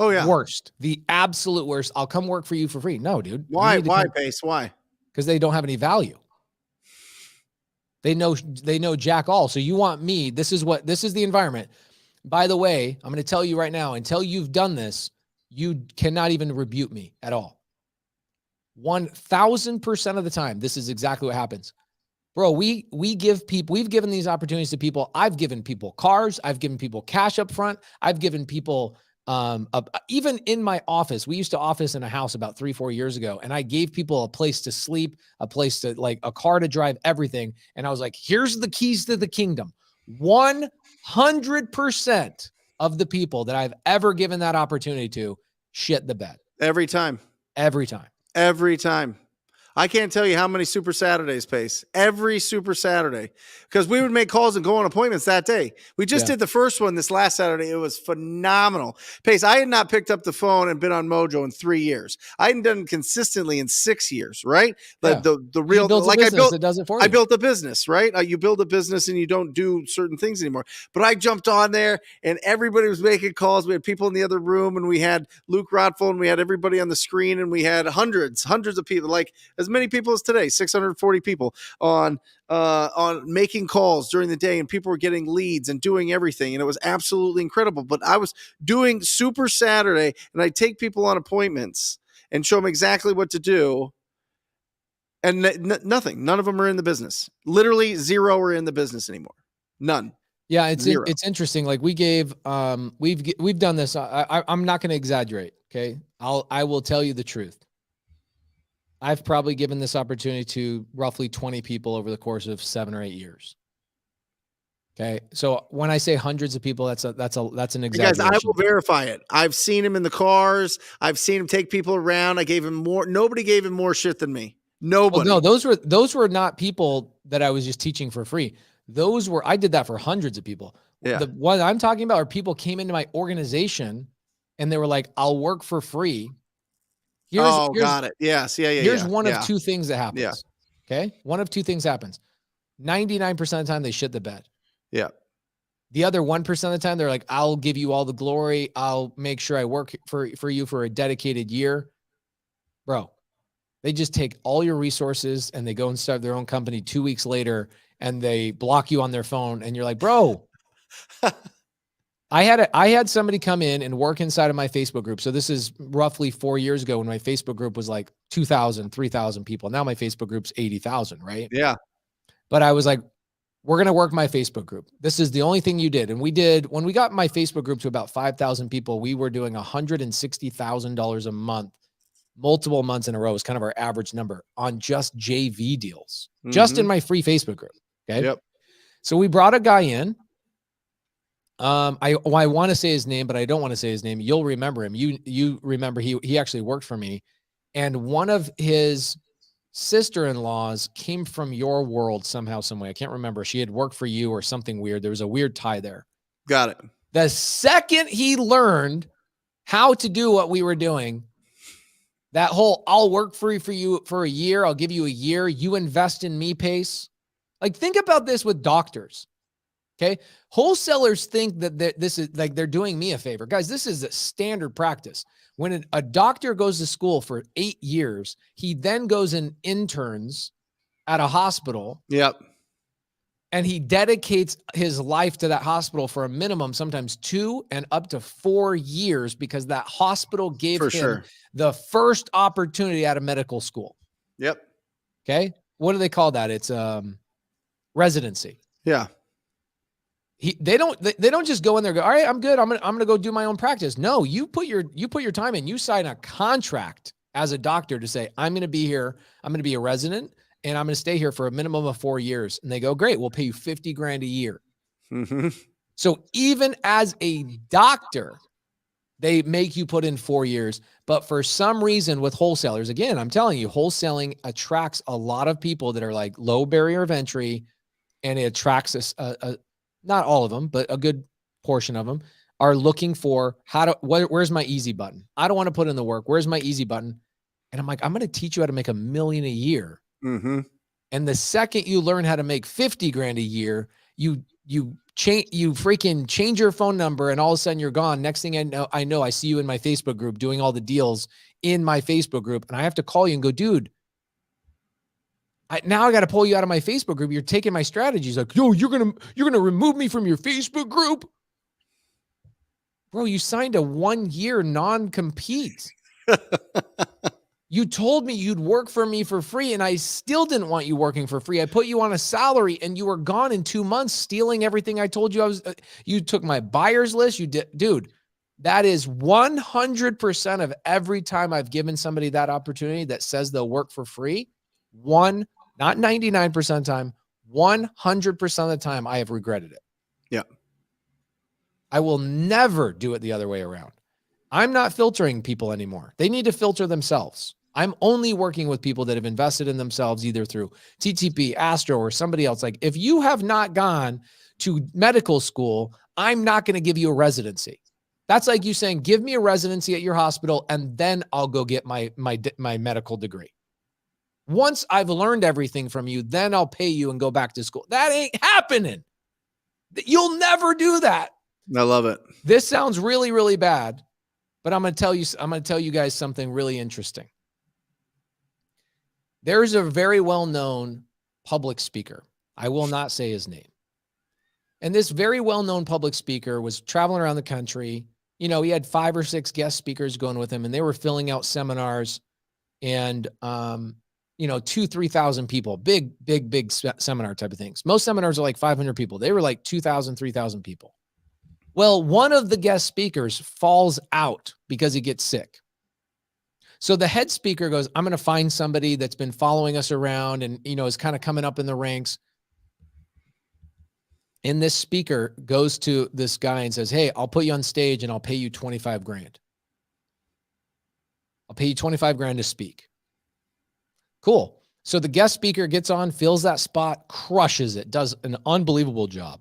[SPEAKER 2] Oh yeah.
[SPEAKER 3] Worst. The absolute worst. I'll come work for you for free. No, dude.
[SPEAKER 2] Why, Pace? Why?
[SPEAKER 3] Because they don't have any value. They know jack all. So you want me, this is the environment. By the way, I'm going to tell you right now, until you've done this, you cannot even rebuke me at all. 1,000% of the time, this is exactly what happens. Bro, we've given these opportunities to people. I've given people cars. I've given people cash up front. I've given people, even in my office, we used to office in a house about 3-4 years ago. And I gave people a place to sleep, a place to, like, a car to drive, everything. And I was like, here's the keys to the kingdom. 100% of the people that I've ever given that opportunity to shit the bed.
[SPEAKER 2] Every time. I can't tell you how many Super Saturdays, Pace. Every Super Saturday. Because we would make calls and go on appointments that day. We just did the first one this last Saturday. It was phenomenal. Pace, I had not picked up the phone and been on Mojo in 3 years. I hadn't done it consistently in 6 years, right? The real, like, it does it for you. I built a business, right? You build a business and you don't do certain things anymore. But I jumped on there and everybody was making calls. We had people in the other room and we had Luke Rothful and we had everybody on the screen and we had hundreds of people, like as many people as today, 640 people on making calls during the day, and people were getting leads and doing everything, and it was absolutely incredible. But I was doing Super Saturday, and I take people on appointments and show them exactly what to do, and nothing. None of them are in the business. Literally zero are in the business anymore. None.
[SPEAKER 3] Yeah, it's interesting. Like we've done this. I'm not going to exaggerate. Okay, I will tell you the truth. I've probably given this opportunity to roughly 20 people over the course of 7 or 8 years. Okay. So when I say hundreds of people, that's an exaggeration.
[SPEAKER 2] Guys, I will verify it. I've seen him in the cars. I've seen him take people around. I gave him more. Nobody gave him more shit than me. Nobody.
[SPEAKER 3] Well, no, those were not people that I was just teaching for free. I did that for hundreds of people.
[SPEAKER 2] Yeah.
[SPEAKER 3] The one I'm talking about are people came into my organization and they were like, I'll work for free.
[SPEAKER 2] Got it. Yes. Yeah.
[SPEAKER 3] Here's one of two things that happens.
[SPEAKER 2] Yeah.
[SPEAKER 3] Okay. One of two things happens. 99% of the time they shit the bed.
[SPEAKER 2] Yeah.
[SPEAKER 3] The other 1% of the time, they're like, I'll give you all the glory. I'll make sure I work for you for a dedicated year. Bro, they just take all your resources and they go and start their own company 2 weeks later and they block you on their phone. And you're like, bro, I had somebody come in and work inside of my Facebook group. So this is roughly 4 years ago when my Facebook group was like 2,000, 3,000 people. Now my Facebook group's 80,000, right?
[SPEAKER 2] Yeah.
[SPEAKER 3] But I was like, we're going to work my Facebook group. This is the only thing you did. And we did, when we got my Facebook group to about 5,000 people, we were doing $160,000 a month, multiple months in a row is kind of our average number on just JV deals, just in my free Facebook group. Okay.
[SPEAKER 2] Yep.
[SPEAKER 3] So we brought a guy in. I want to say his name, but I don't want to say his name. You'll remember him. You remember he actually worked for me, and one of his sister-in-laws came from your world somehow, some way. I can't remember. She had worked for you or something weird. There was a weird tie there.
[SPEAKER 2] Got it.
[SPEAKER 3] The second he learned how to do what we were doing, that whole I'll work for you for a year, I'll give you a year, you invest in me pace. Like, think about this with doctors. Okay. Wholesalers think that this is like they're doing me a favor. Guys, this is a standard practice. When a doctor goes to school for 8 years, he then goes and interns at a hospital.
[SPEAKER 2] Yep.
[SPEAKER 3] And he dedicates his life to that hospital for a minimum, sometimes 2 and up to 4 years, because that hospital gave him the first opportunity out of medical school.
[SPEAKER 2] Yep.
[SPEAKER 3] Okay. What do they call that? It's residency.
[SPEAKER 2] Yeah.
[SPEAKER 3] They don't just go in there and go, all right, I'm good. I'm gonna go do my own practice. No, you put your time in. You sign a contract as a doctor to say, I'm gonna be here. I'm gonna be a resident, and I'm gonna stay here for a minimum of 4 years. And they go, great, we'll pay you $50,000 a year.
[SPEAKER 2] Mm-hmm.
[SPEAKER 3] So even as a doctor, they make you put in 4 years. But for some reason with wholesalers, again, I'm telling you, wholesaling attracts a lot of people that are like low barrier of entry, and it attracts us. Not all of them, but a good portion of them are looking for where's my easy button? I don't want to put in the work. Where's my easy button? And I'm like, I'm going to teach you how to make $1 million a year.
[SPEAKER 2] Mm-hmm.
[SPEAKER 3] And the second you learn how to make $50,000 a year, you freaking change your phone number, and all of a sudden you're gone. Next thing I know, I see you in my Facebook group doing all the deals in my Facebook group, and I have to call you and go, dude, now I got to pull you out of my Facebook group. You're taking my strategies. Like, yo, you're gonna remove me from your Facebook group, bro. You signed a 1-year non-compete. You told me you'd work for me for free, and I still didn't want you working for free. I put you on a salary, and you were gone in 2 months, stealing everything I told you. You took my buyer's list. You did, dude. That is 100% of every time I've given somebody that opportunity that says they'll work for free. Not 99% of the time, 100% of the time, I have regretted it.
[SPEAKER 2] Yeah.
[SPEAKER 3] I will never do it the other way around. I'm not filtering people anymore. They need to filter themselves. I'm only working with people that have invested in themselves, either through TTP, Astro, or somebody else. Like, if you have not gone to medical school, I'm not going to give you a residency. That's like you saying, give me a residency at your hospital, and then I'll go get my medical degree. Once I've learned everything from you, then I'll pay you and go back to school. That ain't happening. You'll never do that.
[SPEAKER 2] I love it.
[SPEAKER 3] This sounds really, really bad, but I'm going to tell you guys something really interesting. There's a very well-known public speaker. I will not say his name. And this very well-known public speaker was traveling around the country. You know, he had 5 or 6 guest speakers going with him, and they were filling out seminars, and 2,000-3,000 people, big seminar type of things. Most seminars are like 500 people. They were like 2,000, 3,000 people. Well, one of the guest speakers falls out because he gets sick. So the head speaker goes, I'm going to find somebody that's been following us around and, is kind of coming up in the ranks. And this speaker goes to this guy and says, hey, I'll put you on stage and I'll pay you $25,000. I'll pay you $25,000 to speak. Cool. So the guest speaker gets on, fills that spot, crushes it, does an unbelievable job.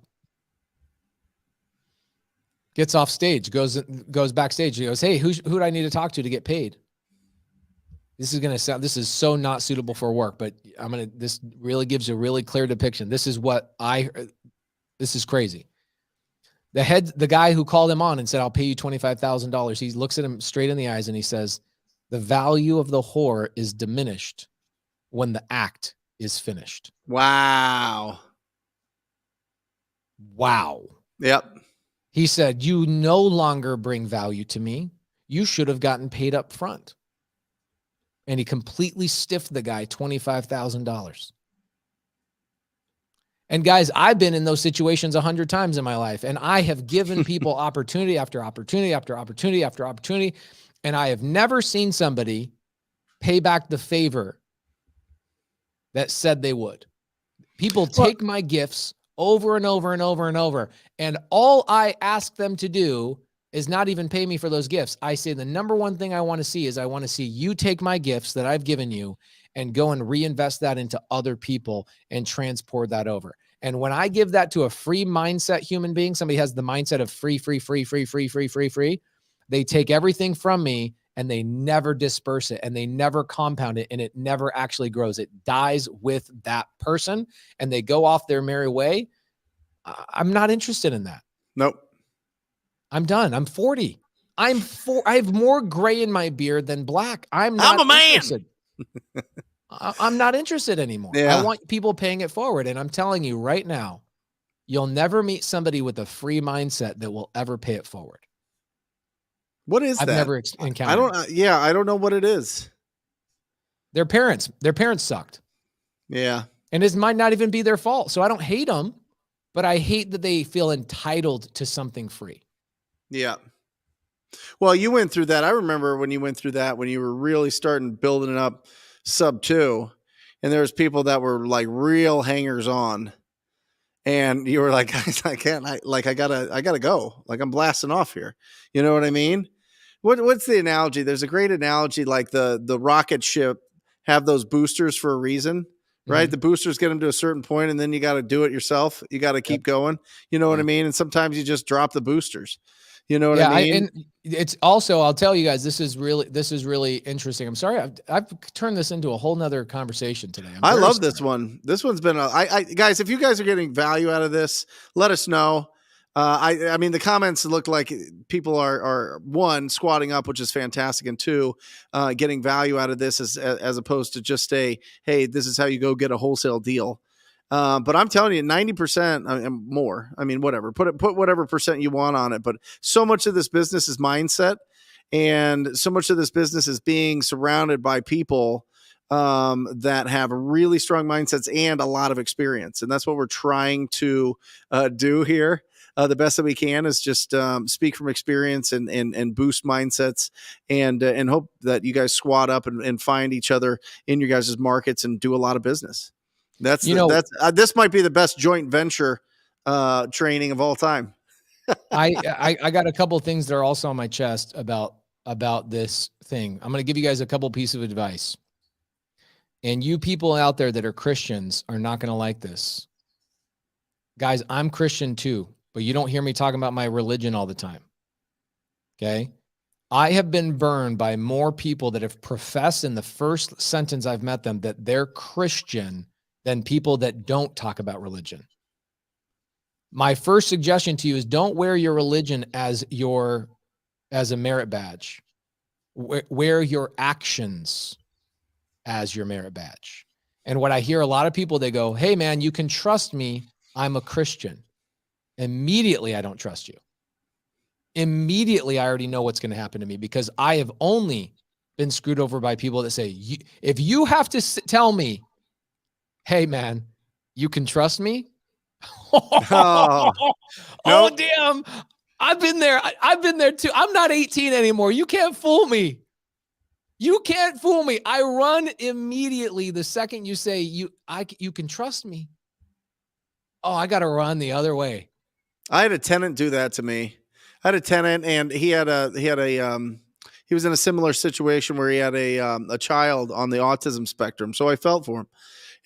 [SPEAKER 3] Gets off stage, goes backstage. He goes, hey, who do I need to talk to get paid? this is so not suitable for work, but this really gives a really clear depiction. This is crazy. The guy who called him on and said, I'll pay you $25,000. He looks at him straight in the eyes and he says, the value of the whore is diminished when the act is finished.
[SPEAKER 2] Wow. Yep.
[SPEAKER 3] He said, you no longer bring value to me. You should have gotten paid up front. And he completely stiffed the guy $25,000. And guys, I've been in those situations 100 times in my life, and I have given people opportunity after opportunity after opportunity after opportunity, and I have never seen somebody pay back the favor that said they would. People take my gifts over and over and over and over, and all I ask them to do is not even pay me for those gifts. I say the number one thing I want to see is I want to see you take my gifts that I've given you and go and reinvest that into other people and transport that over. And when I give that to a free mindset human being, somebody has the mindset of free, they take everything from me and they never disperse it and they never compound it and it never actually grows. It dies with that person and they go off their merry way. I'm not interested in that.
[SPEAKER 2] Nope.
[SPEAKER 3] I'm done. I'm 40. I have more gray in my beard than black. I'm a man. Interested. I'm not interested anymore.
[SPEAKER 2] Yeah.
[SPEAKER 3] I want people paying it forward. And I'm telling you right now, you'll never meet somebody with a free mindset that will ever pay it forward.
[SPEAKER 2] What is that?
[SPEAKER 3] I've never encountered.
[SPEAKER 2] I don't know what it is.
[SPEAKER 3] Their parents sucked.
[SPEAKER 2] Yeah.
[SPEAKER 3] And it might not even be their fault. So I don't hate them, but I hate that they feel entitled to something free.
[SPEAKER 2] Yeah. Well, you went through that. I remember when you went through that, when you were really starting building it up sub 2, and there was people that were like real hangers on, and you were like, guys, I gotta go. Like I'm blasting off here. You know what I mean? What's the analogy? There's a great analogy, like the rocket ship have those boosters for a reason, right? Mm-hmm. The boosters get them to a certain point, and then you got to do it yourself. You got to keep going. You know what I mean? And sometimes you just drop the boosters. You know what I mean?
[SPEAKER 3] And it's also, I'll tell you guys, this is really interesting. I'm sorry, I've turned this into a whole nother conversation today.
[SPEAKER 2] I love this one. This one's been guys, if you guys are getting value out of this, let us know. I mean, the comments look like people are one, squatting up, which is fantastic, and two, getting value out of this as opposed to just hey, this is how you go get a wholesale deal. But I'm telling you, 90% and more. I mean, whatever. Put whatever percent you want on it. But so much of this business is mindset, and so much of this business is being surrounded by people that have really strong mindsets and a lot of experience. And that's what we're trying to do here. The best that we can is just speak from experience and boost mindsets and hope that you guys squat up and find each other in your guys' markets and do a lot of business. This might be the best joint venture training of all time.
[SPEAKER 3] I got a couple of things that are also on my chest about this thing. I'm going to give you guys a couple pieces of advice. And you people out there that are Christians are not going to like this. Guys, I'm Christian too, but you don't hear me talking about my religion all the time. Okay? I have been burned by more people that have professed in the first sentence I've met them that they're Christian than people that don't talk about religion. My first suggestion to you is don't wear your religion as a merit badge. Wear your actions as your merit badge. And what I hear a lot of people, they go, hey man, you can trust me. I'm a Christian. Immediately, I don't trust you. Immediately, I already know what's going to happen to me because I have only been screwed over by people that say, if you have to tell me, hey man, you can trust me.
[SPEAKER 2] Nope.
[SPEAKER 3] Damn. I've been there. I've been there too. I'm not 18 anymore. You can't fool me. You can't fool me. I run immediately the second you say you can trust me. Oh, I got to run the other way.
[SPEAKER 2] I had a tenant do that to me. I had a tenant and he was in a similar situation where he had a child on the autism spectrum. So I felt for him.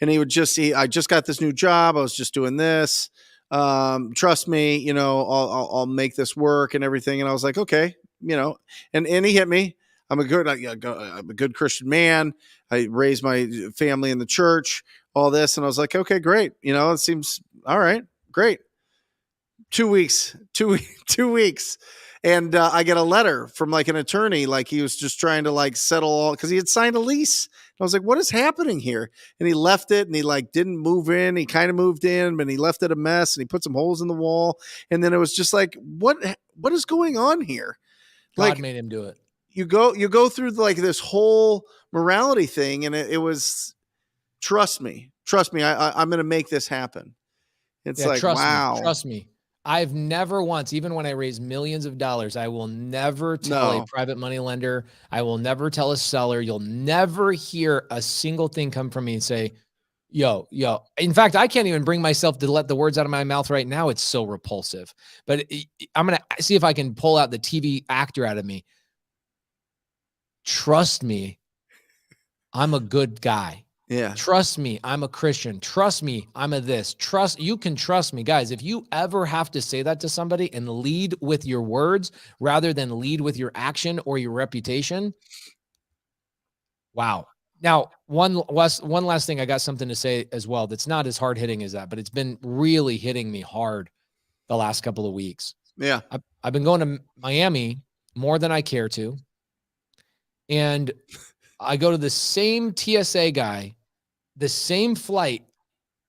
[SPEAKER 2] And he would I just got this new job. I was just doing this. Trust me, I'll make this work and everything. And I was like, okay, and he hit me. I'm a good Christian man. I raised my family in the church, all this. And I was like, okay, great. It seems all right. Great. 2 weeks, 2 weeks. And I get a letter from like an attorney, like he was just trying to like settle all, because he had signed a lease. And I was like, what is happening here? And he left it, and he like didn't move in. He kind of moved in, but he left it a mess, and he put some holes in the wall. And then it was just like, what is going on here?
[SPEAKER 3] God made him do it.
[SPEAKER 2] You go through like this whole morality thing, and it was, trust me, I'm going to make this happen. It's like, wow.
[SPEAKER 3] Trust me. I've never once, even when I raise millions of dollars, I will never tell a private money lender. I will never tell a seller. You'll never hear a single thing come from me and say, yo. In fact, I can't even bring myself to let the words out of my mouth right now. It's so repulsive. But I'm going to see if I can pull out the TV actor out of me. Trust me, I'm a good guy.
[SPEAKER 2] Yeah.
[SPEAKER 3] Trust me, I'm a Christian. Trust me, I'm a this. You can trust me. Guys, if you ever have to say that to somebody and lead with your words rather than lead with your action or your reputation, wow. Now, one last thing, I got something to say as well that's not as hard-hitting as that, but it's been really hitting me hard the last couple of weeks.
[SPEAKER 2] Yeah.
[SPEAKER 3] I've been going to Miami more than I care to, and I go to the same TSA guy, the same flight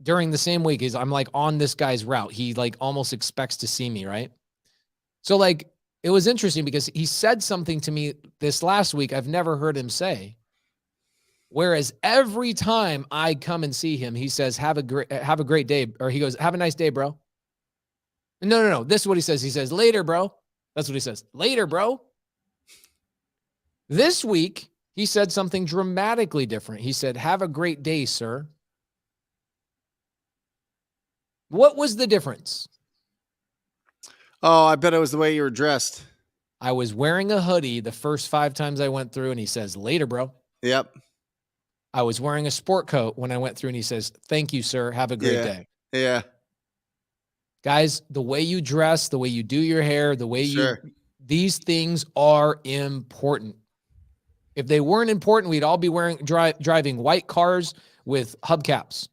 [SPEAKER 3] during the same week. I'm like on this guy's route. He like almost expects to see me, right? So like, it was interesting because he said something to me this last week I've never heard him say. Whereas every time I come and see him, he says, have a great day. Or he goes, have a nice day, bro. No. This is what he says. He says, later, bro. That's what he says. Later, bro. This week, he said something dramatically different. He said, have a great day, sir. What was the difference?
[SPEAKER 2] Oh, I bet it was the way you were dressed.
[SPEAKER 3] I was wearing a hoodie the first 5 times I went through, and he says, later, bro.
[SPEAKER 2] Yep.
[SPEAKER 3] I was wearing a sport coat when I went through, and he says, thank you, sir. Have a great day.
[SPEAKER 2] Yeah.
[SPEAKER 3] Guys, the way you dress, the way you do your hair, the way these things are important. If they weren't important, we'd all be driving white cars with hubcaps.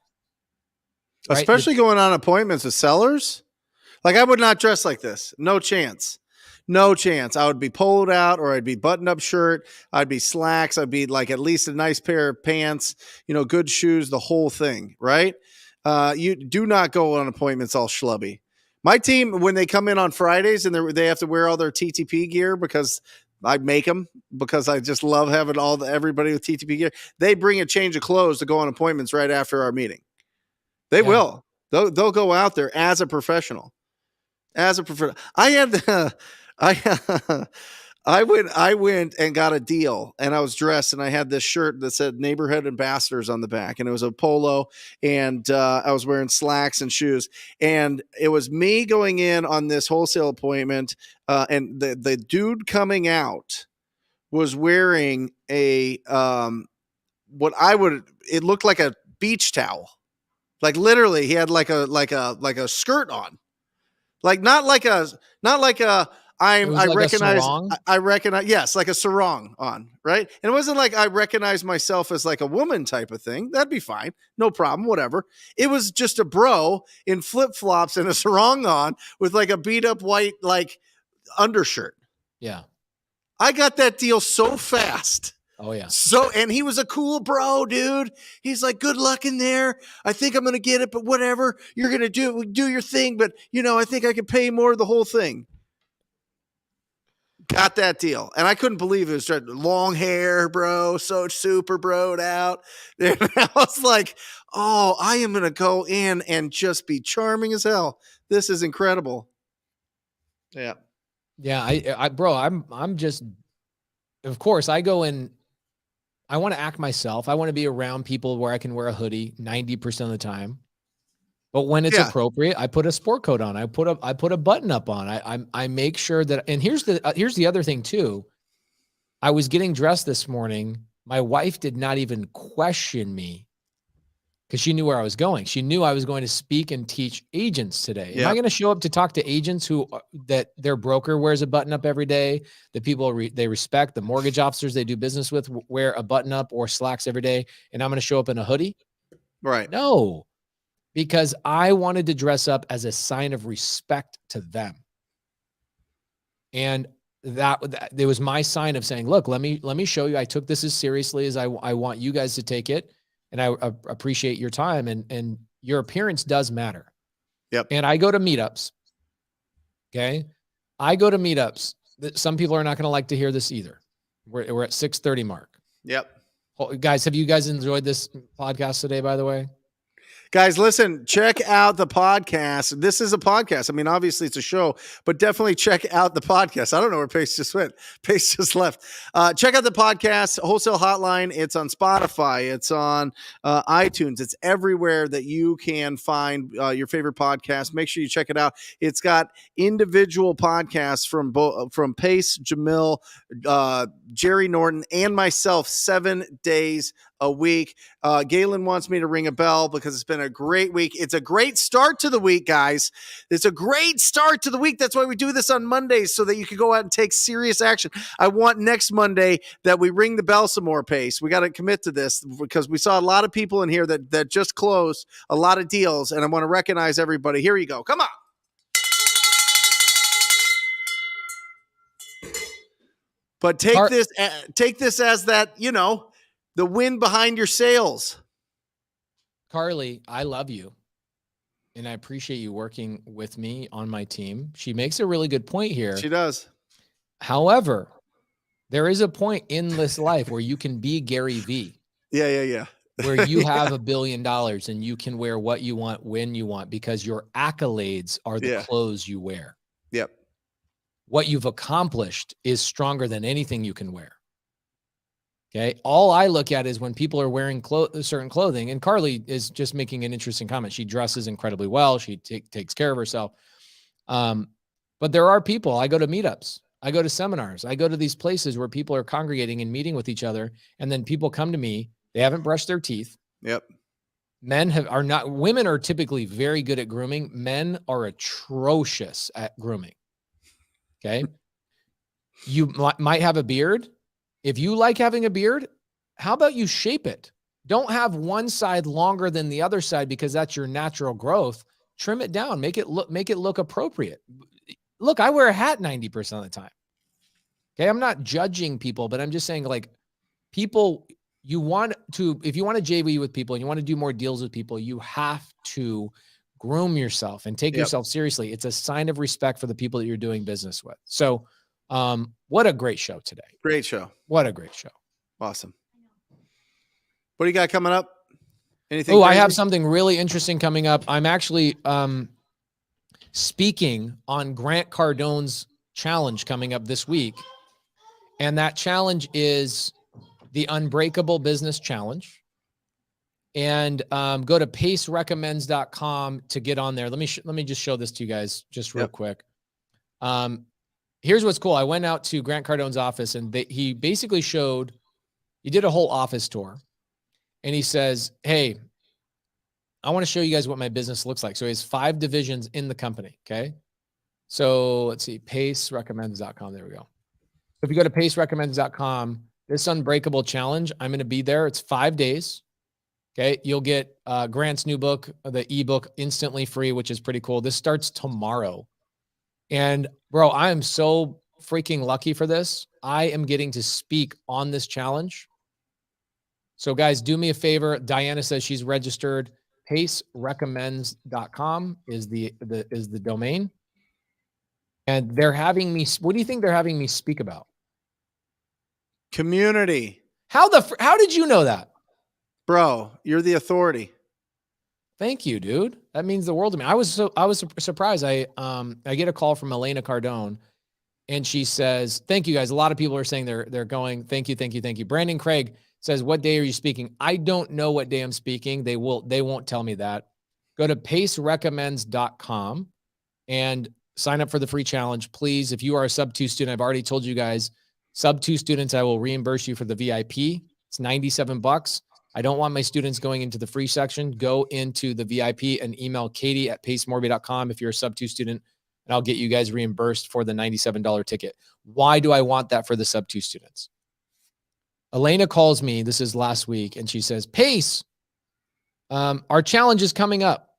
[SPEAKER 3] Right?
[SPEAKER 2] Especially going on appointments with sellers. Like, I would not dress like this. No chance. I would be poloed out, or I'd be buttoned up shirt. I'd be slacks. I'd be like at least a nice pair of pants, good shoes, the whole thing. Right. You do not go on appointments all schlubby. My team, when they come in on Fridays and they have to wear all their TTP gear because I make them, because I just love having everybody with TTP gear. They bring a change of clothes to go on appointments right after our meeting. They will. They'll go out there as a professional. I went and got a deal, and I was dressed, and I had this shirt that said Neighborhood Ambassadors on the back, and it was a polo, and I was wearing slacks and shoes, and it was me going in on this wholesale appointment, and the dude coming out was wearing it looked like a beach towel. Like, literally, he had like a skirt on. Like, I recognize, yes, like a sarong on, right? And it wasn't like I recognize myself as like a woman type of thing. That'd be fine. No problem, whatever. It was just a bro in flip-flops and a sarong on with like a beat up white, like, undershirt.
[SPEAKER 3] Yeah.
[SPEAKER 2] I got that deal so fast.
[SPEAKER 3] Oh, yeah.
[SPEAKER 2] And he was a cool bro, dude. He's like, good luck in there. I think I'm going to get it, but whatever. You're going to do your thing. But, I think I can pay more of the whole thing. Got that deal. And I couldn't believe it was long hair, bro. So super broed out. And I was like, oh, I am going to go in and just be charming as hell. This is incredible. Yeah.
[SPEAKER 3] Yeah. I'm just, of course, I go in. I want to act myself. I want to be around people where I can wear a hoodie 90% of the time. But when it's appropriate, I put a sport coat on. I put a button up on. I make sure that. And here's the other thing too. I was getting dressed this morning. My wife did not even question me because she knew where I was going. She knew I was going to speak and teach agents today. Am I
[SPEAKER 2] Yep.
[SPEAKER 3] going to show up to talk to agents who that their broker wears a button up every day, the people they respect, the mortgage officers they do business with wear a button up or slacks every day, and I'm going to show up in a hoodie?
[SPEAKER 2] Right.
[SPEAKER 3] No, because I wanted to dress up as a sign of respect to them. And that it was my sign of saying, look, let me show you I took this as seriously as I want you guys to take it. And I appreciate your time, and your appearance does matter.
[SPEAKER 2] Yep.
[SPEAKER 3] And I go to meetups. Okay. I go to meetups. Some people are not going to like to hear this either. We're at 6:30 mark.
[SPEAKER 2] Yep.
[SPEAKER 3] Guys, have you guys enjoyed this podcast today, by the way?
[SPEAKER 2] Guys, listen, check out the podcast. This is a podcast. I mean, obviously it's a show, but definitely check out the podcast. I don't know where Pace just went. Pace just left. Check out the podcast, Wholesale Hotline. It's on Spotify. It's on iTunes. It's everywhere that you can find your favorite podcast. Make sure you check it out. It's got individual podcasts from Pace, Jamil, Jerry Norton, and myself 7 days a week. Galen wants me to ring a bell because it's been a great week. It's a great start to the week, guys. It's a great start to the week. That's why we do this on Mondays, so that you can go out and take serious action. I want next Monday that we ring the bell some more, Pace. We got to commit to this because we saw a lot of people in here that just closed a lot of deals, and I want to recognize everybody. Here you go. Come on. But take this as that, the wind behind your sails.
[SPEAKER 3] Carly, I love you. And I appreciate you working with me on my team. She makes a really good point here.
[SPEAKER 2] She does.
[SPEAKER 3] However, there is a point in this life where you can be Gary V.
[SPEAKER 2] Yeah.
[SPEAKER 3] Where you have $1 billion and you can wear what you want when you want because your accolades are the clothes you wear.
[SPEAKER 2] Yep.
[SPEAKER 3] What you've accomplished is stronger than anything you can wear. Okay. All I look at is when people are wearing certain clothing, and Carly is just making an interesting comment. She dresses incredibly well. She takes care of herself. But there are people, I go to meetups, I go to seminars, I go to these places where people are congregating and meeting with each other. And then people come to me, they haven't brushed their teeth.
[SPEAKER 2] Yep.
[SPEAKER 3] Women are typically very good at grooming. Men are atrocious at grooming. Okay. You might have a beard. If you like having a beard, how about you shape it? Don't have one side longer than the other side because that's your natural growth. Trim it down, make it look appropriate. Look, I wear a hat 90% of the time. Okay. I'm not judging people, but I'm just saying, like, people, if you want to JV with people and you want to do more deals with people, you have to groom yourself and take yourself seriously. It's a sign of respect for the people that you're doing business with. So, what a great show today.
[SPEAKER 2] Great show.
[SPEAKER 3] What a great show.
[SPEAKER 2] Awesome. What do you got coming up? Anything?
[SPEAKER 3] Oh, I have something really interesting coming up. I'm actually speaking on Grant Cardone's challenge coming up this week. And that challenge is the Unbreakable Business Challenge. And go to pacerecommends.com to get on there. Let me just show this to you guys just real quick. Here's what's cool. I went out to Grant Cardone's office, and he basically he did a whole office tour, and he says, hey, I want to show you guys what my business looks like. So he has 5 divisions in the company. Okay. So let's see, pacerecommends.com. There we go. If you go to pacerecommends.com, this Unbreakable Challenge, I'm going to be there. It's 5 days. Okay. You'll get Grant's new book, the ebook, instantly free, which is pretty cool. This starts tomorrow. And bro, I am so freaking lucky for this. I am getting to speak on this challenge. So guys, do me a favor. Diana says she's registered. pacerecommends.com is the domain. And they're having me, what do you think they're having me speak about?
[SPEAKER 2] Community.
[SPEAKER 3] How did you know that?
[SPEAKER 2] Bro, you're the authority.
[SPEAKER 3] Thank you, dude. That means the world to me. I was surprised. I get a call from Elena Cardone, and she says, "Thank you, guys." A lot of people are saying they're going. Thank you. Brandon Craig says, "What day are you speaking?" I don't know what day I'm speaking. They won't tell me that. Go to pacerecommends.com and sign up for the free challenge, please. If you are a sub 2 student, I've already told you guys, sub 2 students, I will reimburse you for the VIP. It's $97. I don't want my students going into the free section. Go into the VIP and email Katie@pacemorby.com if you're a sub-2 student, and I'll get you guys reimbursed for the $97 ticket. Why do I want that for the sub-2 students? Elena calls me, this is last week, and she says, Pace, our challenge is coming up.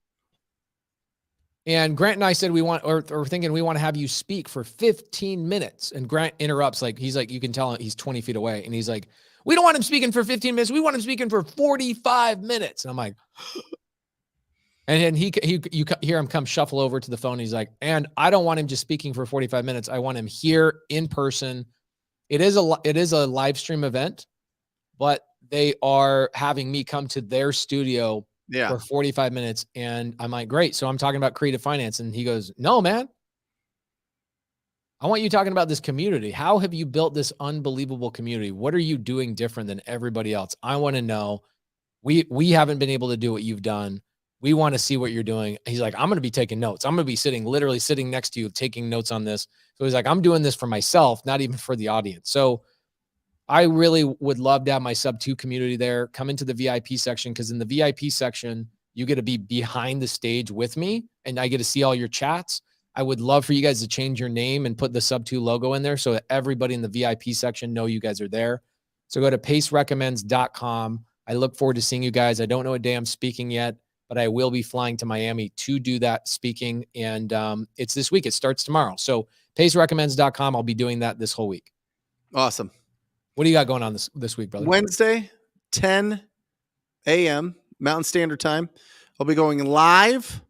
[SPEAKER 3] And Grant and I said we want, or thinking we want to have you speak for 15 minutes. And Grant interrupts, like, he's like, you can tell he's 20 feet away. And he's like, we don't want him speaking for 15 minutes. We want him speaking for 45 minutes. And I'm like, and then you hear him come shuffle over to the phone. He's like, and I don't want him just speaking for 45 minutes. I want him here in person. It is a live stream event, but they are having me come to their studio for 45 minutes. And I'm like, great. So I'm talking about creative finance. And he goes, no, man. I want you talking about this community. How have you built this unbelievable community? What are you doing different than everybody else? I want to know. We haven't been able to do what you've done. We want to see what you're doing. He's like, I'm going to be taking notes. I'm going to be literally sitting next to you, taking notes on this. So he's like, I'm doing this for myself, not even for the audience. So I really would love to have my sub-2 community there. Come into the VIP section, because in the VIP section, you get to be behind the stage with me, and I get to see all your chats. I would love for you guys to change your name and put the sub-2 logo in there so that everybody in the VIP section know you guys are there. So go to pacerecommends.com. I look forward to seeing you guys. I don't know what day I'm speaking yet, but I will be flying to Miami to do that speaking. And it's this week. It starts tomorrow. So pacerecommends.com. I'll be doing that this whole week.
[SPEAKER 2] Awesome.
[SPEAKER 3] What do you got going on this week, brother?
[SPEAKER 2] Wednesday, 10 a.m. Mountain Standard Time. I'll be going live,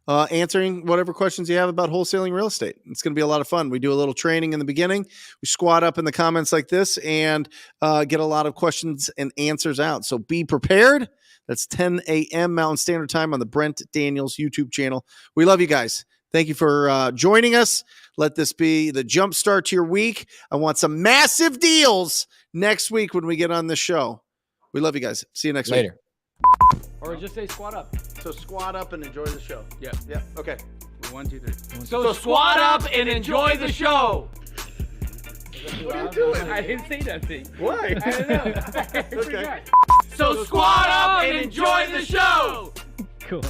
[SPEAKER 2] answering whatever questions you have about wholesaling real estate. It's going to be a lot of fun. We do a little training in the beginning. We squat up in the comments like this and get a lot of questions and answers out. So be prepared. That's 10 a.m. Mountain Standard Time on the Brent Daniels YouTube channel. We love you guys. Thank you for joining us. Let this be the jump start to your week. I want some massive deals next week when we get on the show. We love you guys. See you next week.
[SPEAKER 3] Or just say squat up.
[SPEAKER 2] So squat up and enjoy the show.
[SPEAKER 1] Yeah.
[SPEAKER 2] Yeah. Okay.
[SPEAKER 1] 1, 2, 3.
[SPEAKER 3] So squat up and enjoy the show.
[SPEAKER 2] What are you doing?
[SPEAKER 1] I didn't say nothing.
[SPEAKER 2] Why?
[SPEAKER 1] I don't know.
[SPEAKER 2] Okay.
[SPEAKER 1] So squat up and enjoy the show.
[SPEAKER 4] Cool.